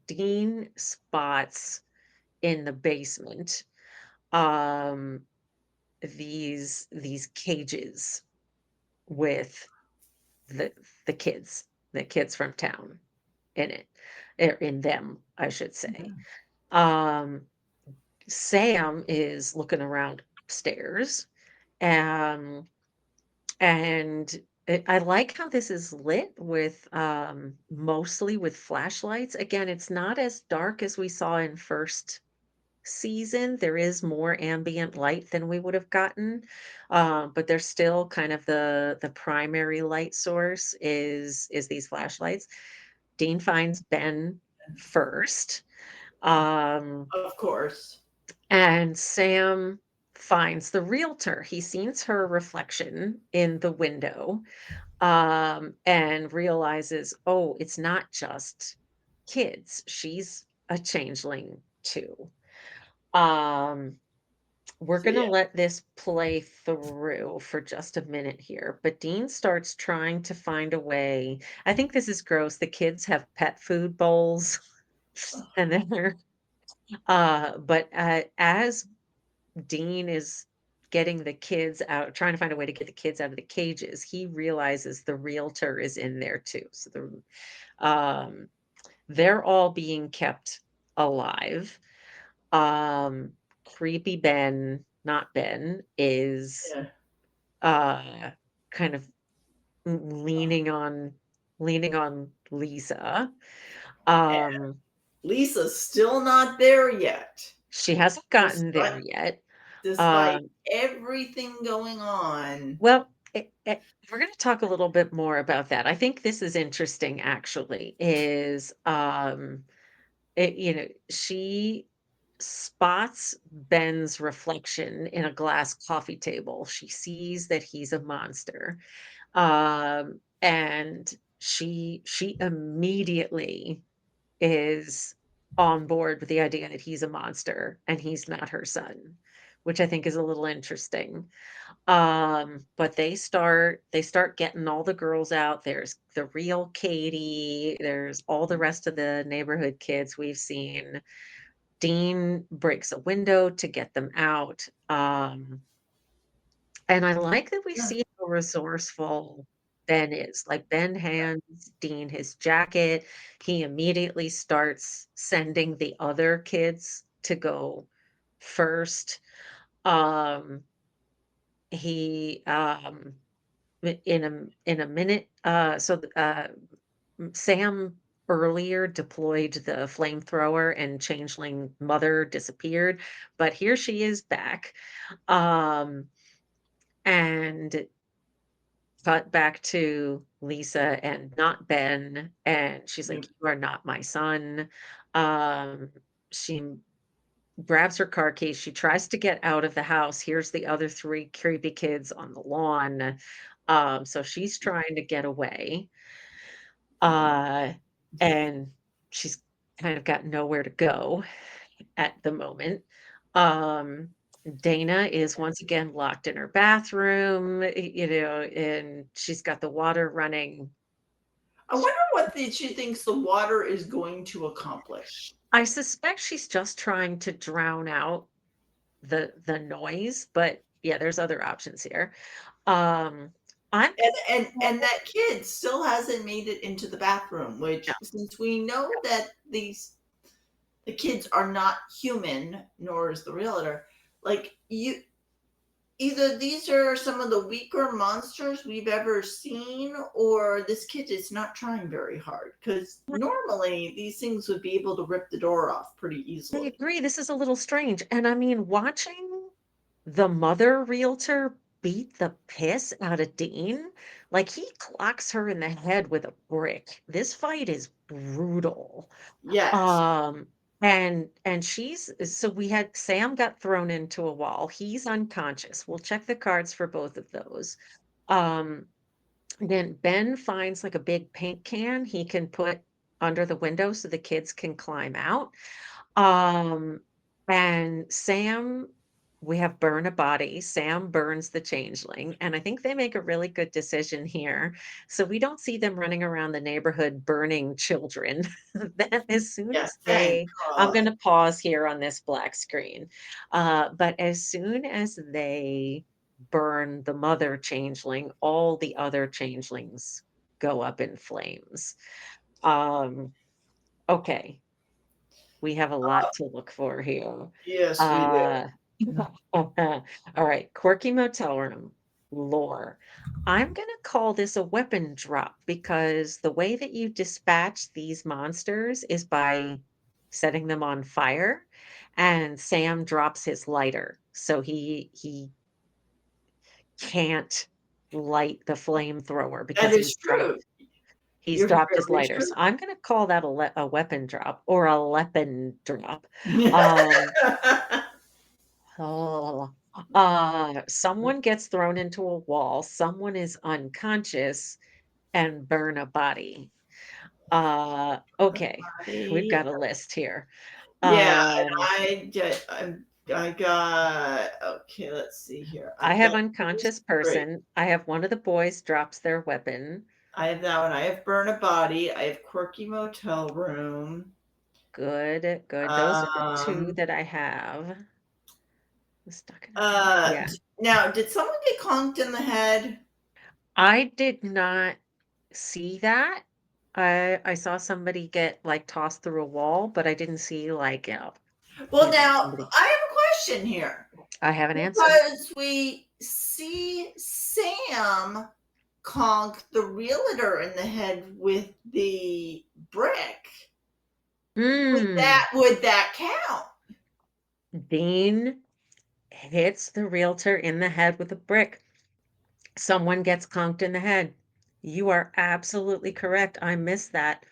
Dean spots in the basement um, these cages with the the kids from town in it, or in them, I should say. Um, Sam is looking around upstairs, um, and I like how this is lit with mostly with flashlights. Again, it's not as dark as we saw in first season. There is more ambient light than we would have gotten, but there's still kind of the primary light source is these flashlights. Dean finds Ben first, um, Of course. and Sam finds the realtor. He sees her reflection in the window, and realizes, oh, it's not just kids. She's a changeling too. Um, We're So gonna yeah. let this play through for just a minute here, but Dean starts trying to find a way. I think this is gross. The kids have pet food bowls, and then as Dean is getting the kids out, trying to find a way to get the kids out of the cages, he realizes the realtor is in there too. So um, they're all being kept alive. Um, Creepy Ben, not Ben, is Yeah. uh kind of leaning on Lisa. Um, Lisa's still not there yet, she hasn't gotten despite there yet. despite Um, everything going on. well, we're going to talk a little bit more about that. I think this is interesting actually, is she spots Ben's reflection in a glass coffee table. She sees that he's a monster. And she immediately is on board with the idea that he's a monster and he's not her son, which I think is a little interesting. But they start getting all the girls out. There's the real Katie, there's all the rest of the neighborhood kids we've seen. Dean breaks a window to get them out. And I like that we Yeah. see how resourceful Ben is. Like, Ben hands Dean his jacket. He immediately starts sending the other kids to go first. Um, he in a minute, Sam earlier deployed the flamethrower and Changeling mother disappeared, but here she is back. Um, and cut back to Lisa and not Ben, and she's Yeah. like, "You are not my son." She grabs her car keys, she tries to get out of the house. Here's the other 3 creepy kids on the lawn. So she's trying to get away, uh, and she's kind of got nowhere to go at the moment. Um, Dana is once again locked in her bathroom, and she's got the water running. I wonder what she thinks the water is going to accomplish. I suspect she's just trying to drown out the noise, but yeah, there's other options here. Um, I'm And that kid still hasn't made it into the bathroom, no, which, since we know that the kids are not human, nor is the realtor, like, you either these are some of the weaker monsters we've ever seen, or this kid is not trying very hard, because normally these things would be able to rip the door off pretty I easily. agree. This is a little strange. And I mean, watching the mother realtor beat the piss out of Dean, like he clocks her in the head with a brick. This fight is brutal. Yes. Um, And she's so we had Sam got thrown into a wall. He's unconscious. We'll check the cards for both of those. Um, then Ben finds like a big paint can he can put under the window so the kids can climb out. Um, and Sam, we have burn a body. Sam burns the changeling, and I think they make a really good decision here. So we don't see them running around the neighborhood burning children. Then as soon Yeah, as thank I'm God. going to pause here on this black screen. But as soon as they burn the mother changeling, all the other changelings go up in flames. Um, okay, we have a lot to look for here. Yes, we do. Uh, all right, quirky motel room lore. I'm gonna call this a weapon drop because the way that you dispatch these monsters is by setting them on fire, and Sam drops his lighter, so he can't light the flamethrower That because is true. he's You're dropped his very lighter. true. So I'm gonna call that a weapon drop or a weapon drop. Um, oh, someone gets thrown into a wall, someone is unconscious, and burn a body. Okay, we've I got a list here. Yeah, and Um, I got okay, let's see here. I I've have got these unconscious 3. person. I have one of the boys drops their weapon. I have that one. I have burn a body. I have quirky motel room. Good, good. Those are the two Um, that I have. Stuck in a head. Yeah. now, did someone get conked in the head? I did not see that. I saw somebody get, like, tossed through a wall, but I didn't see, like, Well, now somebody I have a question here I have an answer. because we see Sam conk the realtor in the head with the brick. Mm. Would that count? Dean hits the realtor in the head with a brick. Someone gets conked in the head. You are absolutely correct. I missed that.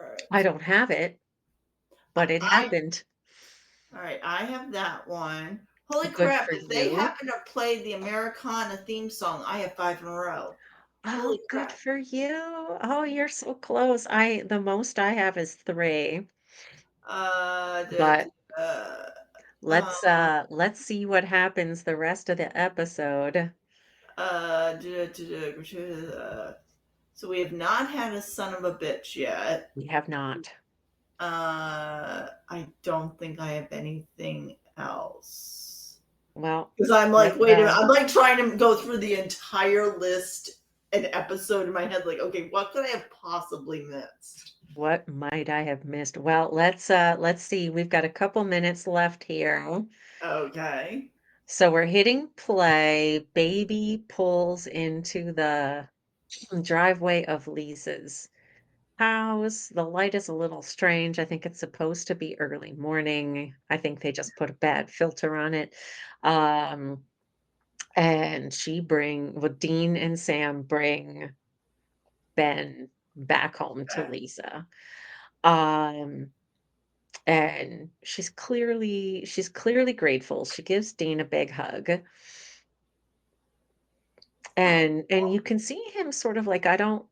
All I right. don't have it, but it I happened. All right, I have that one. Holy Good crap, for if they you. happen to play the Americana theme song, I have 5 in a row. Oh, Holy good crap. for you. Oh, you're so close. The most I have is 3, Uh, da, but da, let's see what happens the rest of the episode. so we have not had a son of a bitch yet. We have not. I don't think I have anything else. Well, Because I'm like, let wait a minute. I'm like trying to go through the entire list and episode in my head, like, okay, what could I have possibly missed? what might I have missed? Well, let's see. We've got a couple minutes left here. Okay. So we're hitting play. Baby pulls into the driveway of Lisa's house. The light is a little strange. I think it's supposed to be early morning. I think they just put a bad filter on it. Um, and Dean and Sam bring Ben back home to Okay. Lisa. Um, and she's clearly grateful. She gives Dean a big hug. And you can see him sort of like, I don't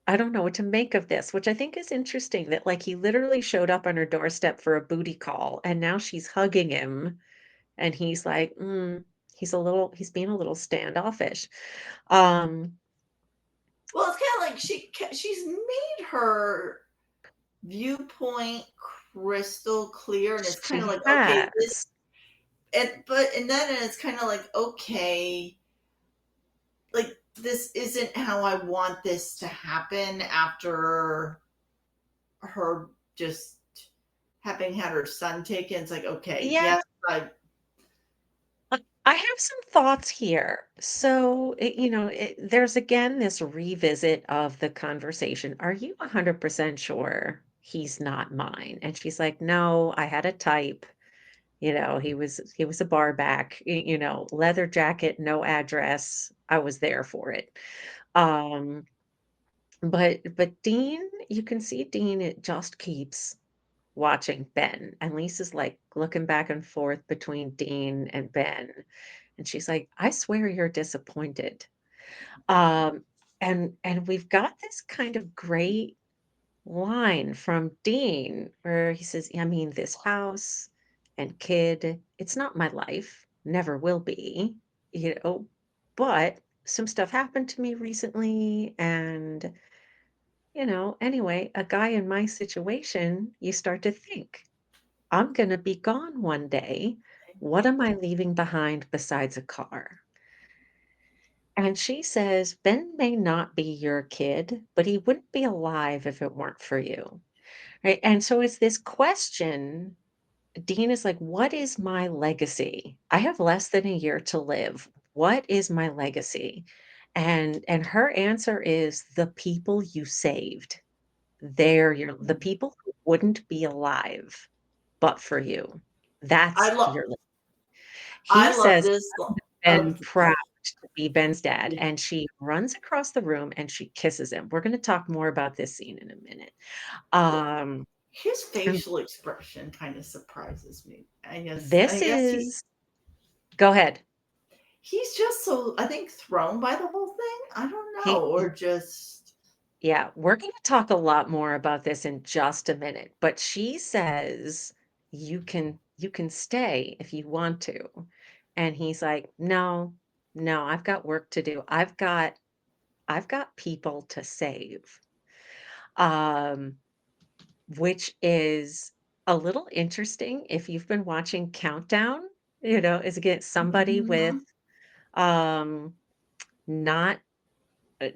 know what to make of this, which I think is interesting that like he literally showed up on her doorstep for a booty call and now she's hugging him and he's like, he's being a little standoffish. Um, Well, it's kind of like she's made her viewpoint crystal clear, and it's kind of she like, okay, this, has. and then it's kind of like, okay, like this isn't how I want this to happen after her just having had her son taken. It's like, okay, Yeah, yes, I I have some thoughts here. So, there's again this revisit of the conversation. Are you 100% sure he's not mine? And she's like, no, I had a type. He was a bar back, leather jacket, no address. I was there for it. Um, but Dean, you can see Dean, it just keeps watching Ben, and Lisa's, like, looking back and forth between Dean and Ben, and she's like, "I swear you're disappointed." Um, and we've got this kind of great line from Dean where he says, "I mean, this house and kid, it's not my life, never will be, you know, but some stuff happened to me recently and, anyway, a guy in my situation, you start to think, I'm gonna be gone one day. What am I leaving behind besides a car?" And she says, "Ben may not be your kid, but he wouldn't be alive if it weren't for you." Right, and so it's this question. Dean is like, "What is my legacy? I have less than a year to live. What is my legacy?" And her answer is the people you saved. They're the Mm. people who wouldn't be alive but for you. I That's love your He I love says, this. "Ben proud Oh, to be Ben's dad," yeah. and she runs across the room and she kisses him. We're gonna talk more about this scene in a minute. Well, Um, his and facial expression kind of surprises me. this I guess is Go ahead. he's just so, I think, thrown by the whole thing. I don't know, He or just Yeah, we're gonna talk a lot more about this in just a minute, but she says, "You can stay if you want to." And he's like, "No, no, I've got work to do. I've got people to save." Um, which is a little interesting if you've been watching Countdown, is again somebody with Mhm. um not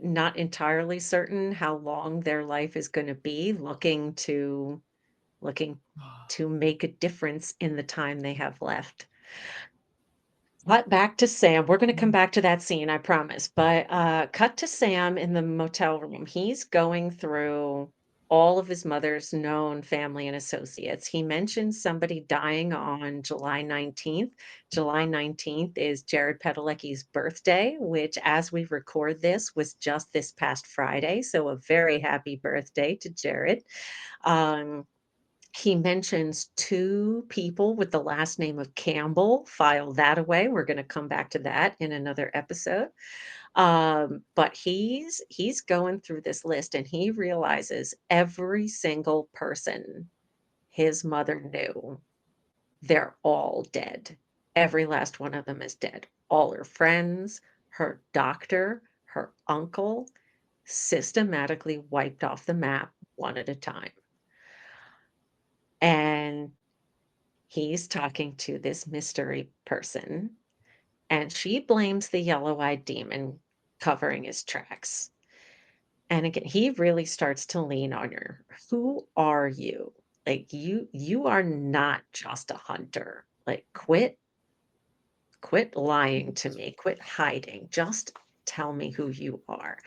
not entirely certain how long their life is gonna be, looking to make a difference in the time they have left. Cut back to Sam. We're gonna come back to that scene, I promise. But cut to Sam in the motel room. He's going through all of his mother's known family and associates. He mentions somebody dying on July 19th. July 19th is Jared Padalecki's birthday, which, as we record this, was just this past Friday. So a very happy birthday to Jared. Um, he mentions 2 people with the last name of Campbell. File that away. We're gonna come back to that in another episode. But he's going through this list and he realizes every single person his mother knew, they're all dead. Every last one of them is dead. All her friends, her doctor, her uncle, systematically wiped off the map one at a time. And he's talking to this mystery person, and she blames the yellow-eyed demon covering his tracks. And again, he really starts to lean on her. Who are you? Like you are not just a hunter. Like quit lying to me. Quit hiding. Just tell me who you are.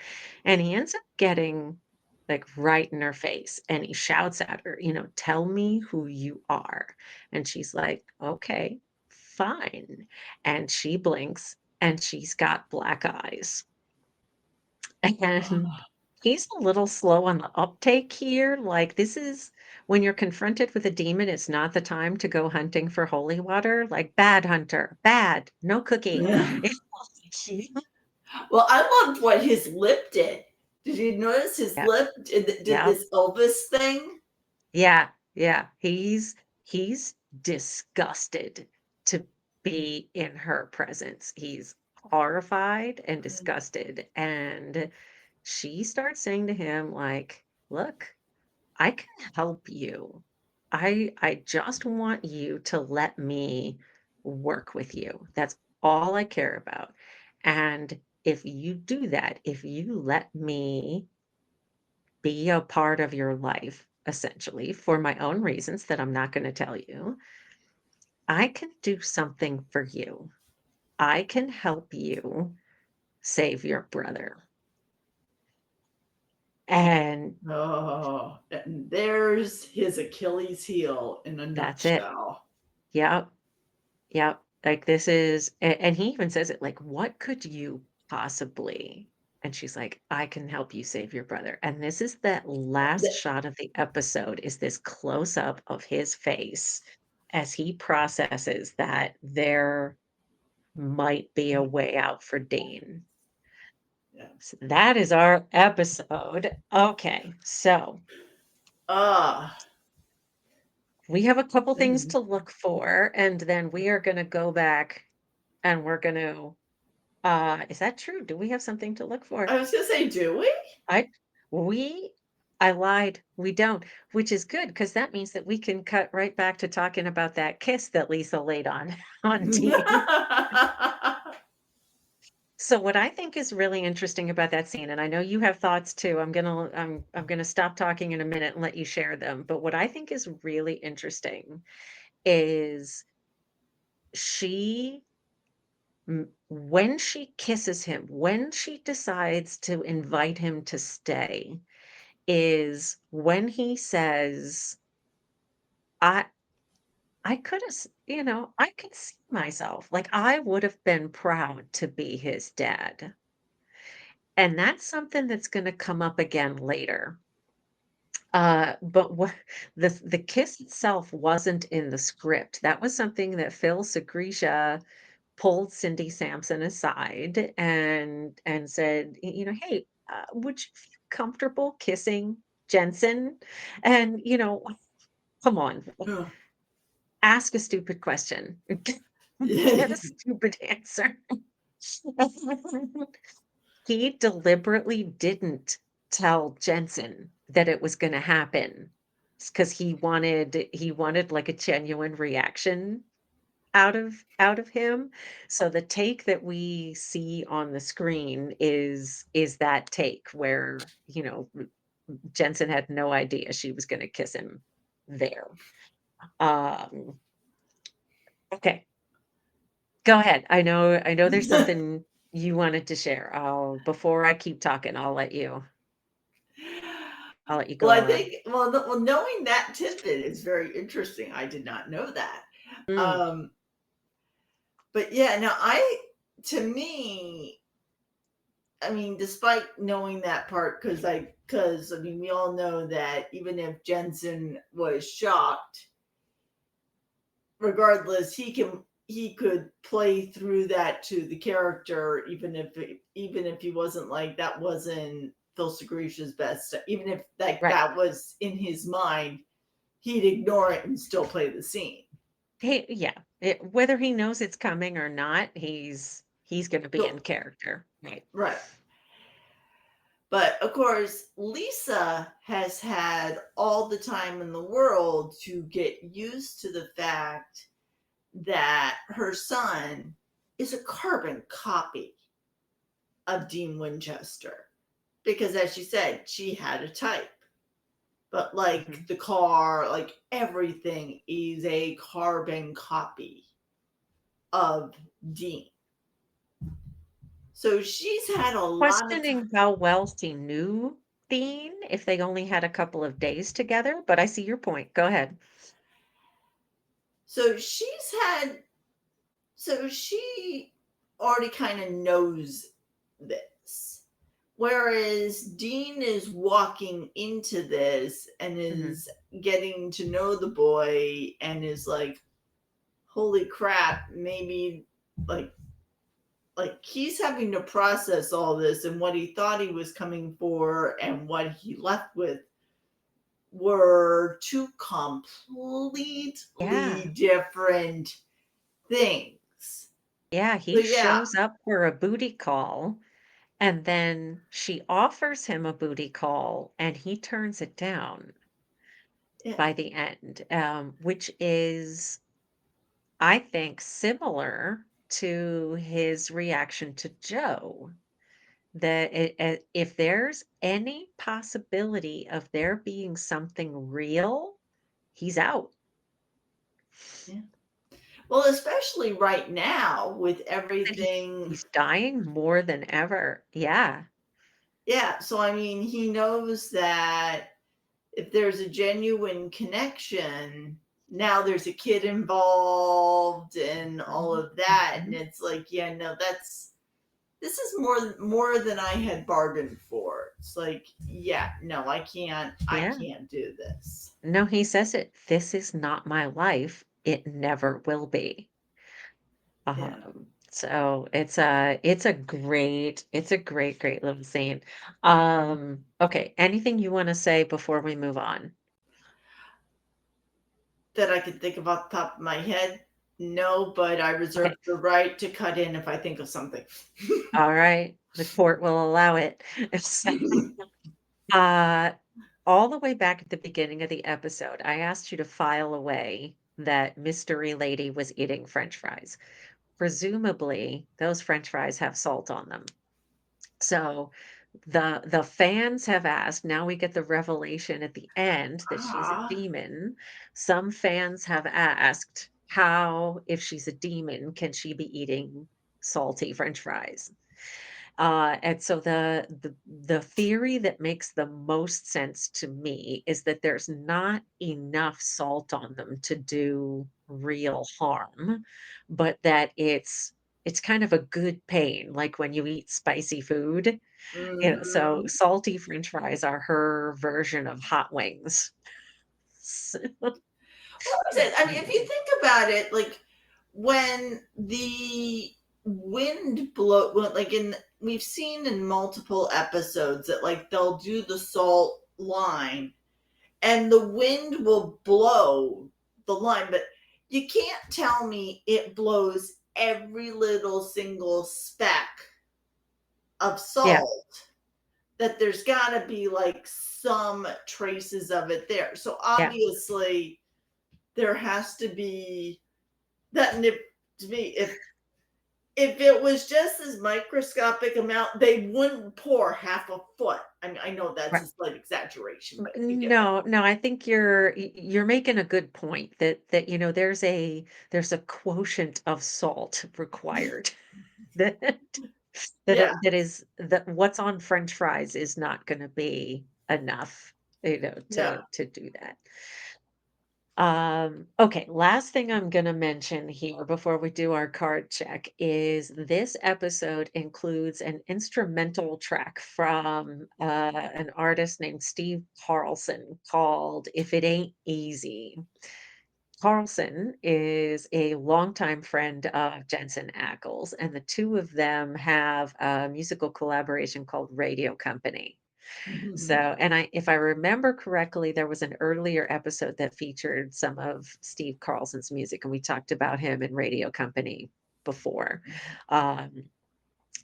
And he ends up getting like right in her face and he shouts at her, tell me who you are. And she's like, okay, fine. And she blinks and she's got black eyes. And he's a little slow on the uptake here. Like, this is when you're confronted with a demon, it's not the time to go hunting for holy water. Like, bad hunter, bad, no cookie. It's Well, I loved what his lip did. Did you notice his Yep, lip did yep, this Elvis thing? yeah, yeah. He's disgusted to be in her presence. He's horrified and disgusted. And she starts saying to him, like, look, I can help you. I just want you to let me work with you. That's all I care about. And if you do that, if you let me be a part of your life, essentially, for my own reasons that I'm not going to tell you, I can do something for you. I can help you save your brother. And Oh, and there's his Achilles heel in a that's it. nutshell. Yep. Yep, like, this is and he even says it, like, "What could you possibly And she's like, "I can help you save your brother." And this is that last shot of the episode is this close up of his face as he processes that there might be a way out for Dean. Yeah. So that is our episode. Okay, so Ah. we have a couple things Mhm. to look for, and then we are gonna go back and we're gonna is that true? Do we have something to look for? I was gonna say, do we? I we I lied. We don't, which is good because that means that we can cut right back to talking about that kiss that Lisa laid on on Dean. So what I think is really interesting about that scene, and I know you have thoughts too. I'm gonna stop talking in a minute and let you share them. But what I think is really interesting is she when she kisses him, when she decides to invite him to stay, is when he says, I I could have, I could see myself. Like I would have been proud to be his dad. And that's something that's going to come up again later. But what the kiss itself wasn't in the script. That was something that Phil Segresha pulled Cindy Sampson aside and said, hey, would you feel comfortable kissing Jensen? And come on, Huh. ask a stupid question. Get a stupid answer. He deliberately didn't tell Jensen that it was gonna happen because he wanted, like, a genuine reaction out of him. So the take that we see on the screen is that take where, Jensen had no idea she was gonna kiss him there. Um, okay. Go ahead. I know there's something you wanted to share. Before I keep talking, I'll let you Well, go I on. think well, knowing that tidbit is very interesting. I did not know that. Mm, Um, but yeah, no, I to me, I mean, despite knowing that part, because I mean, we all know that even if Jensen was shocked, regardless, he could play through that to the character, even if he wasn't like that wasn't Phil Segrisha's best, even if like right. that was in his mind, he'd ignore it and still play the scene. Yeah. Whether he knows it's coming or not, he's gonna be in So, character. Right. right. But of course, Lisa has had all the time in the world to get used to the fact that her son is a carbon copy of Dean Winchester. Because as she said, she had a type. But like Mhm. the car, like everything is a carbon copy of Dean. So she's had a lot of time. Questioning how well she knew Dean if they only had a couple of days together, but I see your point. Go ahead. So she's had, so she already kind of knows this. Whereas Dean is walking into this and Mhm. is getting to know the boy and is like, holy crap, maybe like he's having to process all this, and what he thought he was coming for and what he left with were two completely Yeah. different things. Yeah, So he yeah, shows up for a booty call, and then she offers him a booty call, and he turns it down yeah, by the end, which is, I think, similar to his reaction to Joe. That if there's any possibility of there being something real, he's out. yeah. Well, especially right now with That everything. he's dying more than ever. Yeah. Yeah, so I mean, he knows that if there's a genuine connection, now there's a kid involved and all Mhm, of that. And mhm. it's like, yeah, no, that's this is more than I had bargained for. It's like, yeah, no, I Yeah. can't do this. No, he says it. This is not my life. It never will be. Yeah. So it's a great little scene. Okay, anything you want to say before we move on? That I can think of off the top of my head. No, but I reserve Okay. the right to cut in if I think of something. All right. The court will allow it. So, uh, all the way back at the beginning of the episode, I asked you to file away that mystery lady was eating French fries. Presumably, those French fries have salt on them. So the fans have asked, now we get the revelation at the end that she's a Ah, demon. Some fans have asked how, if she's a demon, can she be eating salty French fries? And so the theory that makes the most sense to me is that there's not enough salt on them to do real harm, but that it's kind of a good pain, like when you eat spicy food, so mhm. salty French fries are her version of hot wings. S What is it? I mean, if you think about it, like when the wind blow, well, like in we've seen in multiple episodes that like they'll do the salt line and the wind will blow the line, but you can't tell me it blows every little single speck of Yeah, salt, that there's got to be like some traces of it there. So yeah. obviously there has to be that. And if, to me, if it was just this microscopic amount, they wouldn't pour half a foot. I mean, I know that's Right. a slight exaggeration, but you get my No, no, I think you're making a good point that, there's a quotient of salt required that yeah, that what's on French fries is not gonna be enough, yeah. to do that. Okay, last thing I'm gonna mention here before we do our card check is this episode includes an instrumental track from an artist named Steve Carlson called If It Ain't Easy. Carlson is a longtime friend of Jensen Ackles, and the two of them have a musical collaboration called Radio Company. So, and if I remember correctly, there was an earlier episode that featured some of Steve Carlson's music, and we talked about him in Radio Company before. Um,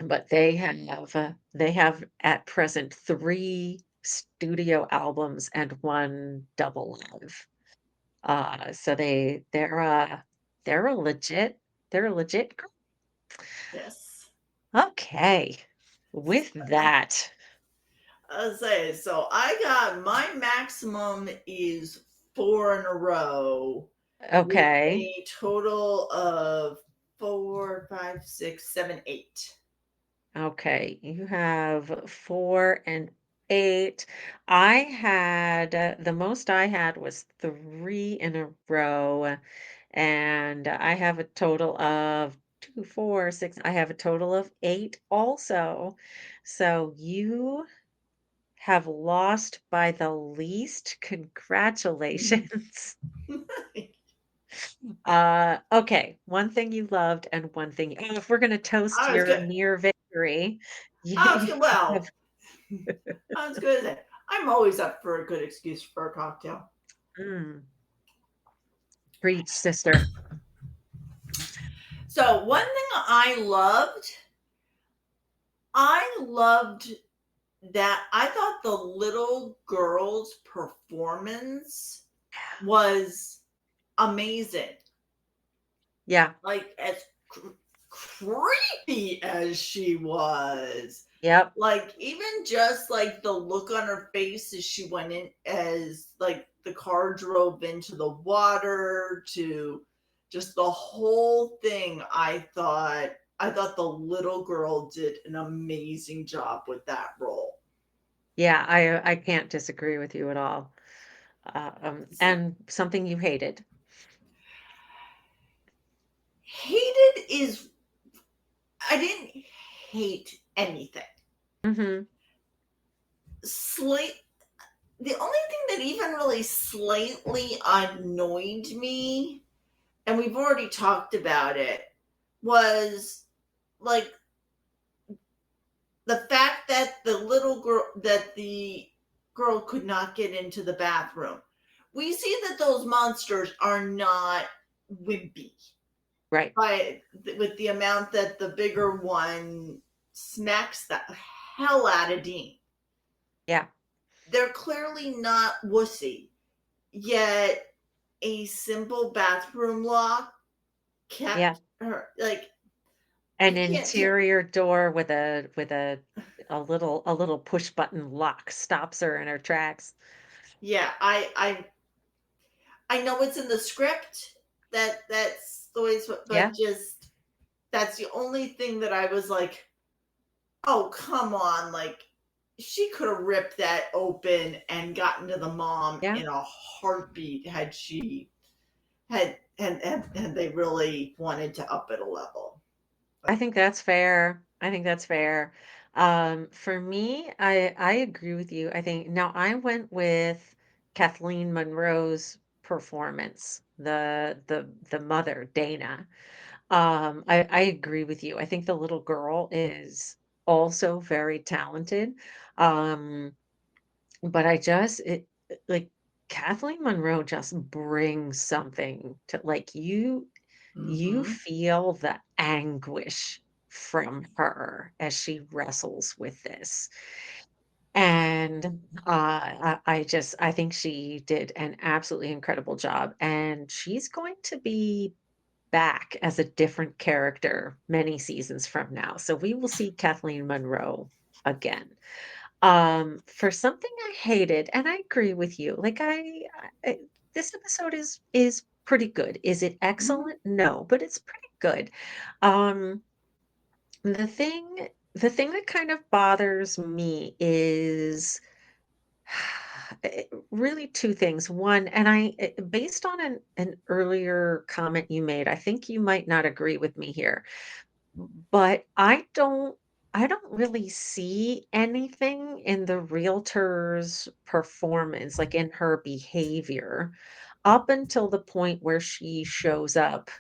but they have at present 3 studio albums and 1 double live. So they're a legit they're a legit group. Yes. Okay. With that, I say so. I got my maximum is 4 in a row with okay. a total of 4, 5, 6, 7, 8. Okay, you have 4 and 8. I had the most I had was 3 in a row, and I have a total of 2, 4, 6. I have a total of 8 also. So you have lost by the least. Congratulations. Okay, one thing you loved and one thing, and if we're gonna toast I was your good. near victory, I was you good. have Well, I was good at it. I'm always up for a good excuse for a cocktail. mm, preach, sister. So one thing I loved that I thought the little girl's performance was amazing. Yeah, Like as creepy as she was, yep, like even just like the look on her face as she went in, as like the car drove into the water, to just the whole thing. I thought the little girl did an amazing job with that role. yeah, I can't disagree with you at all. And something you hated. Hated is, I didn't hate anything. Mhm. Slight the only thing that even really slightly annoyed me, and we've already talked about it, was like the fact that the girl could not get into the bathroom. We see that those monsters are not wimpy, Right. by with the amount that the bigger one smacks the hell out of Dean. Yeah. They're clearly not wussy, yet a simple bathroom lock Yeah. kept her like An I can't t- interior door with a little push button lock stops her in her tracks. yeah, I know it's in the script that that's the way it's, but Yeah. just that's the only thing that I was like, oh come on, like she could have ripped that open and gotten to the mom Yeah. in a heartbeat had she had they really wanted to up it a level. I But think that's fair. I think that's fair. For me, I agree with you. I think now I went with Kathleen Monroe's performance, the mother, Dana. I agree with you. I think the little girl is also very talented. Um, but like Kathleen Monroe just brings something to like you mm-hmm. feel the anguish from her as she wrestles with this. And I think she did an absolutely incredible job. And she's going to be back as a different character many seasons from now. So we will see Kathleen Monroe again. For something I hated, and I agree with you, like I this episode is pretty good. Is it Mm-hmm. excellent? No, but it's pretty good. Um, the thing that kind of bothers me is really two things. One, and based on an earlier comment you made, I think you might not agree with me here. But I don't really see anything in the realtor's performance, like in her behavior, up until the point where she shows up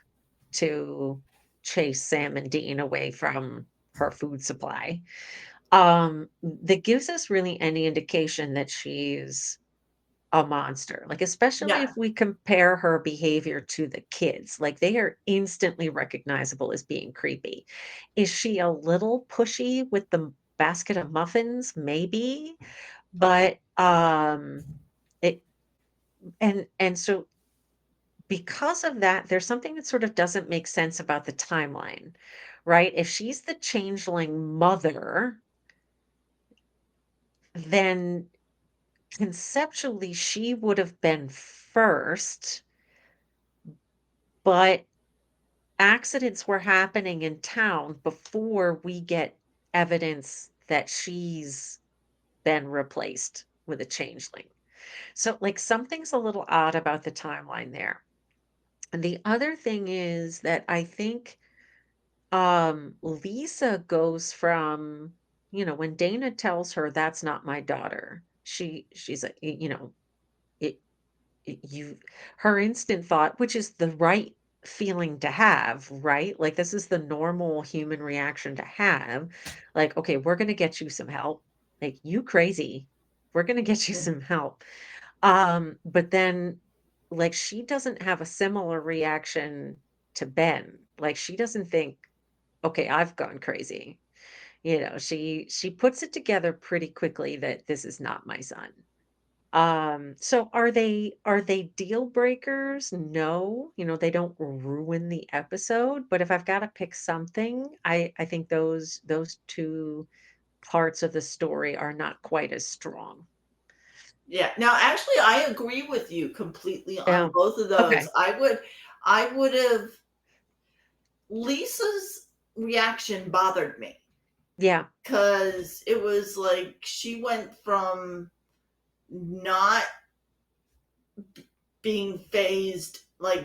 to chase Sam and Dean away from her food supply. That gives us really any indication that she's a monster, like, especially Yeah, if we compare her behavior to the kids, like, they are instantly recognizable as being creepy. Is she a little pushy with the basket of muffins? Maybe, but, it and so because of that, there's something that sort of doesn't make sense about the timeline, right? If she's the changeling mother, then conceptually, she would have been first, but accidents were happening in town before we get evidence that she's been replaced with a changeling. So, like, something's a little odd about the timeline there. And the other thing is that I think Lisa goes from, when Dana tells her that's not my daughter, she's like, it you her instant thought, which is the right feeling to have, right? Like, this is the normal human reaction to have. Like, "Okay, we're gonna get you some help. Like, you crazy. We're gonna get you yeah, some help." But then, like, she doesn't have a similar reaction to Ben. Like, she doesn't think, "Okay, I've gone crazy." She puts it together pretty quickly that this is not my son. So are they deal breakers? No, they don't ruin the episode, but if I've got to pick something, I think those two parts of the story are not quite as strong. yeah. Now, actually, I agree with you completely on Yeah. both of those. Okay. I would have Lisa's reaction bothered me Yeah. because it was like she went from not being phased, like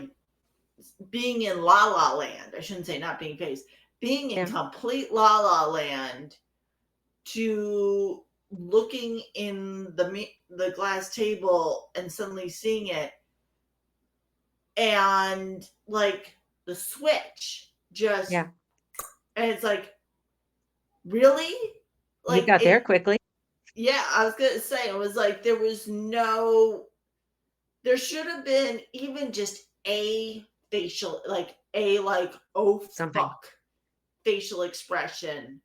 being in La La Land. I shouldn't say not being phased, being in Yeah. complete la la land to looking in the glass table and suddenly seeing it, and like the switch just, Yeah. and it's like, really, You like got there it. quickly. Yeah, I was gonna say, it was like there was no, there should have been even just a facial, like a, like, oh Something. fuck facial expression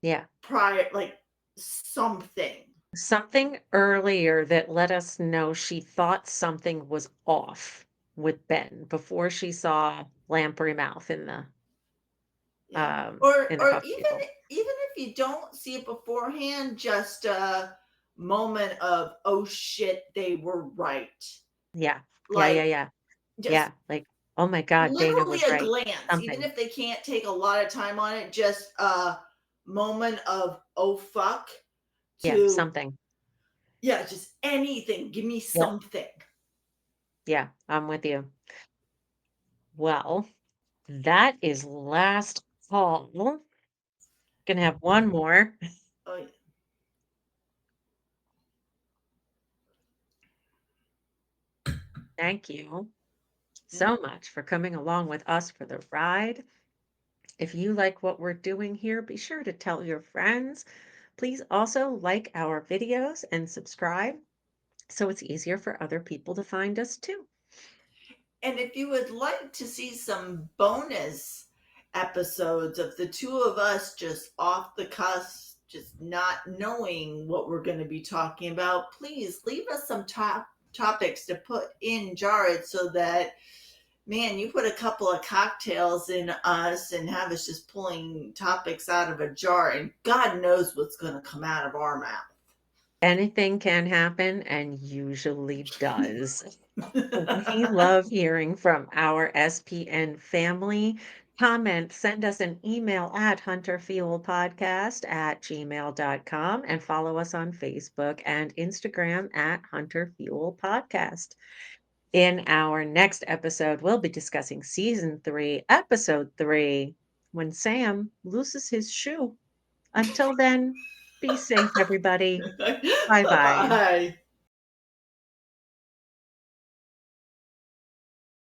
Yeah. prior, like something. Something earlier that let us know she thought something was off with Ben before she saw lamprey mouth Yeah. Or coffee even table. if you don't see it beforehand, just a moment of, oh shit, they were right. Yeah. Yeah, yeah, Like, yeah. just Yeah, like, "Oh my god, Dana literally was a right." glance, even Something. if they can't take a lot of time on it, just a moment of, oh fuck, Yeah, to, something. yeah, just anything. Give me Yep. something. Yeah, I'm with you. Well, that is last call. Gonna have one more. Oh, Thank you yeah. so much for coming along with us for the ride. If you like what we're doing here, be sure to tell your friends. Please also like our videos and subscribe so it's easier for other people to find us too. And if you would like to see some bonus episodes of the two of us just off the cusp, just not knowing what we're going to be talking about, please leave us some topics to put in Jared, so that, man, you put a couple of cocktails in us and have us just pulling topics out of a jar, and God knows what's going to come out of our Anything can happen and usually does. We mouth. love hearing from our SPN family. Comment, send us an email at hunterfuelpodcast@gmail.com and follow us on Facebook and Instagram at Hunter Fuel Podcast. In our next episode, we'll be discussing season 3, episode 3, when Sam loses his shoe. Until then, be safe, everybody. Bye bye. Bye.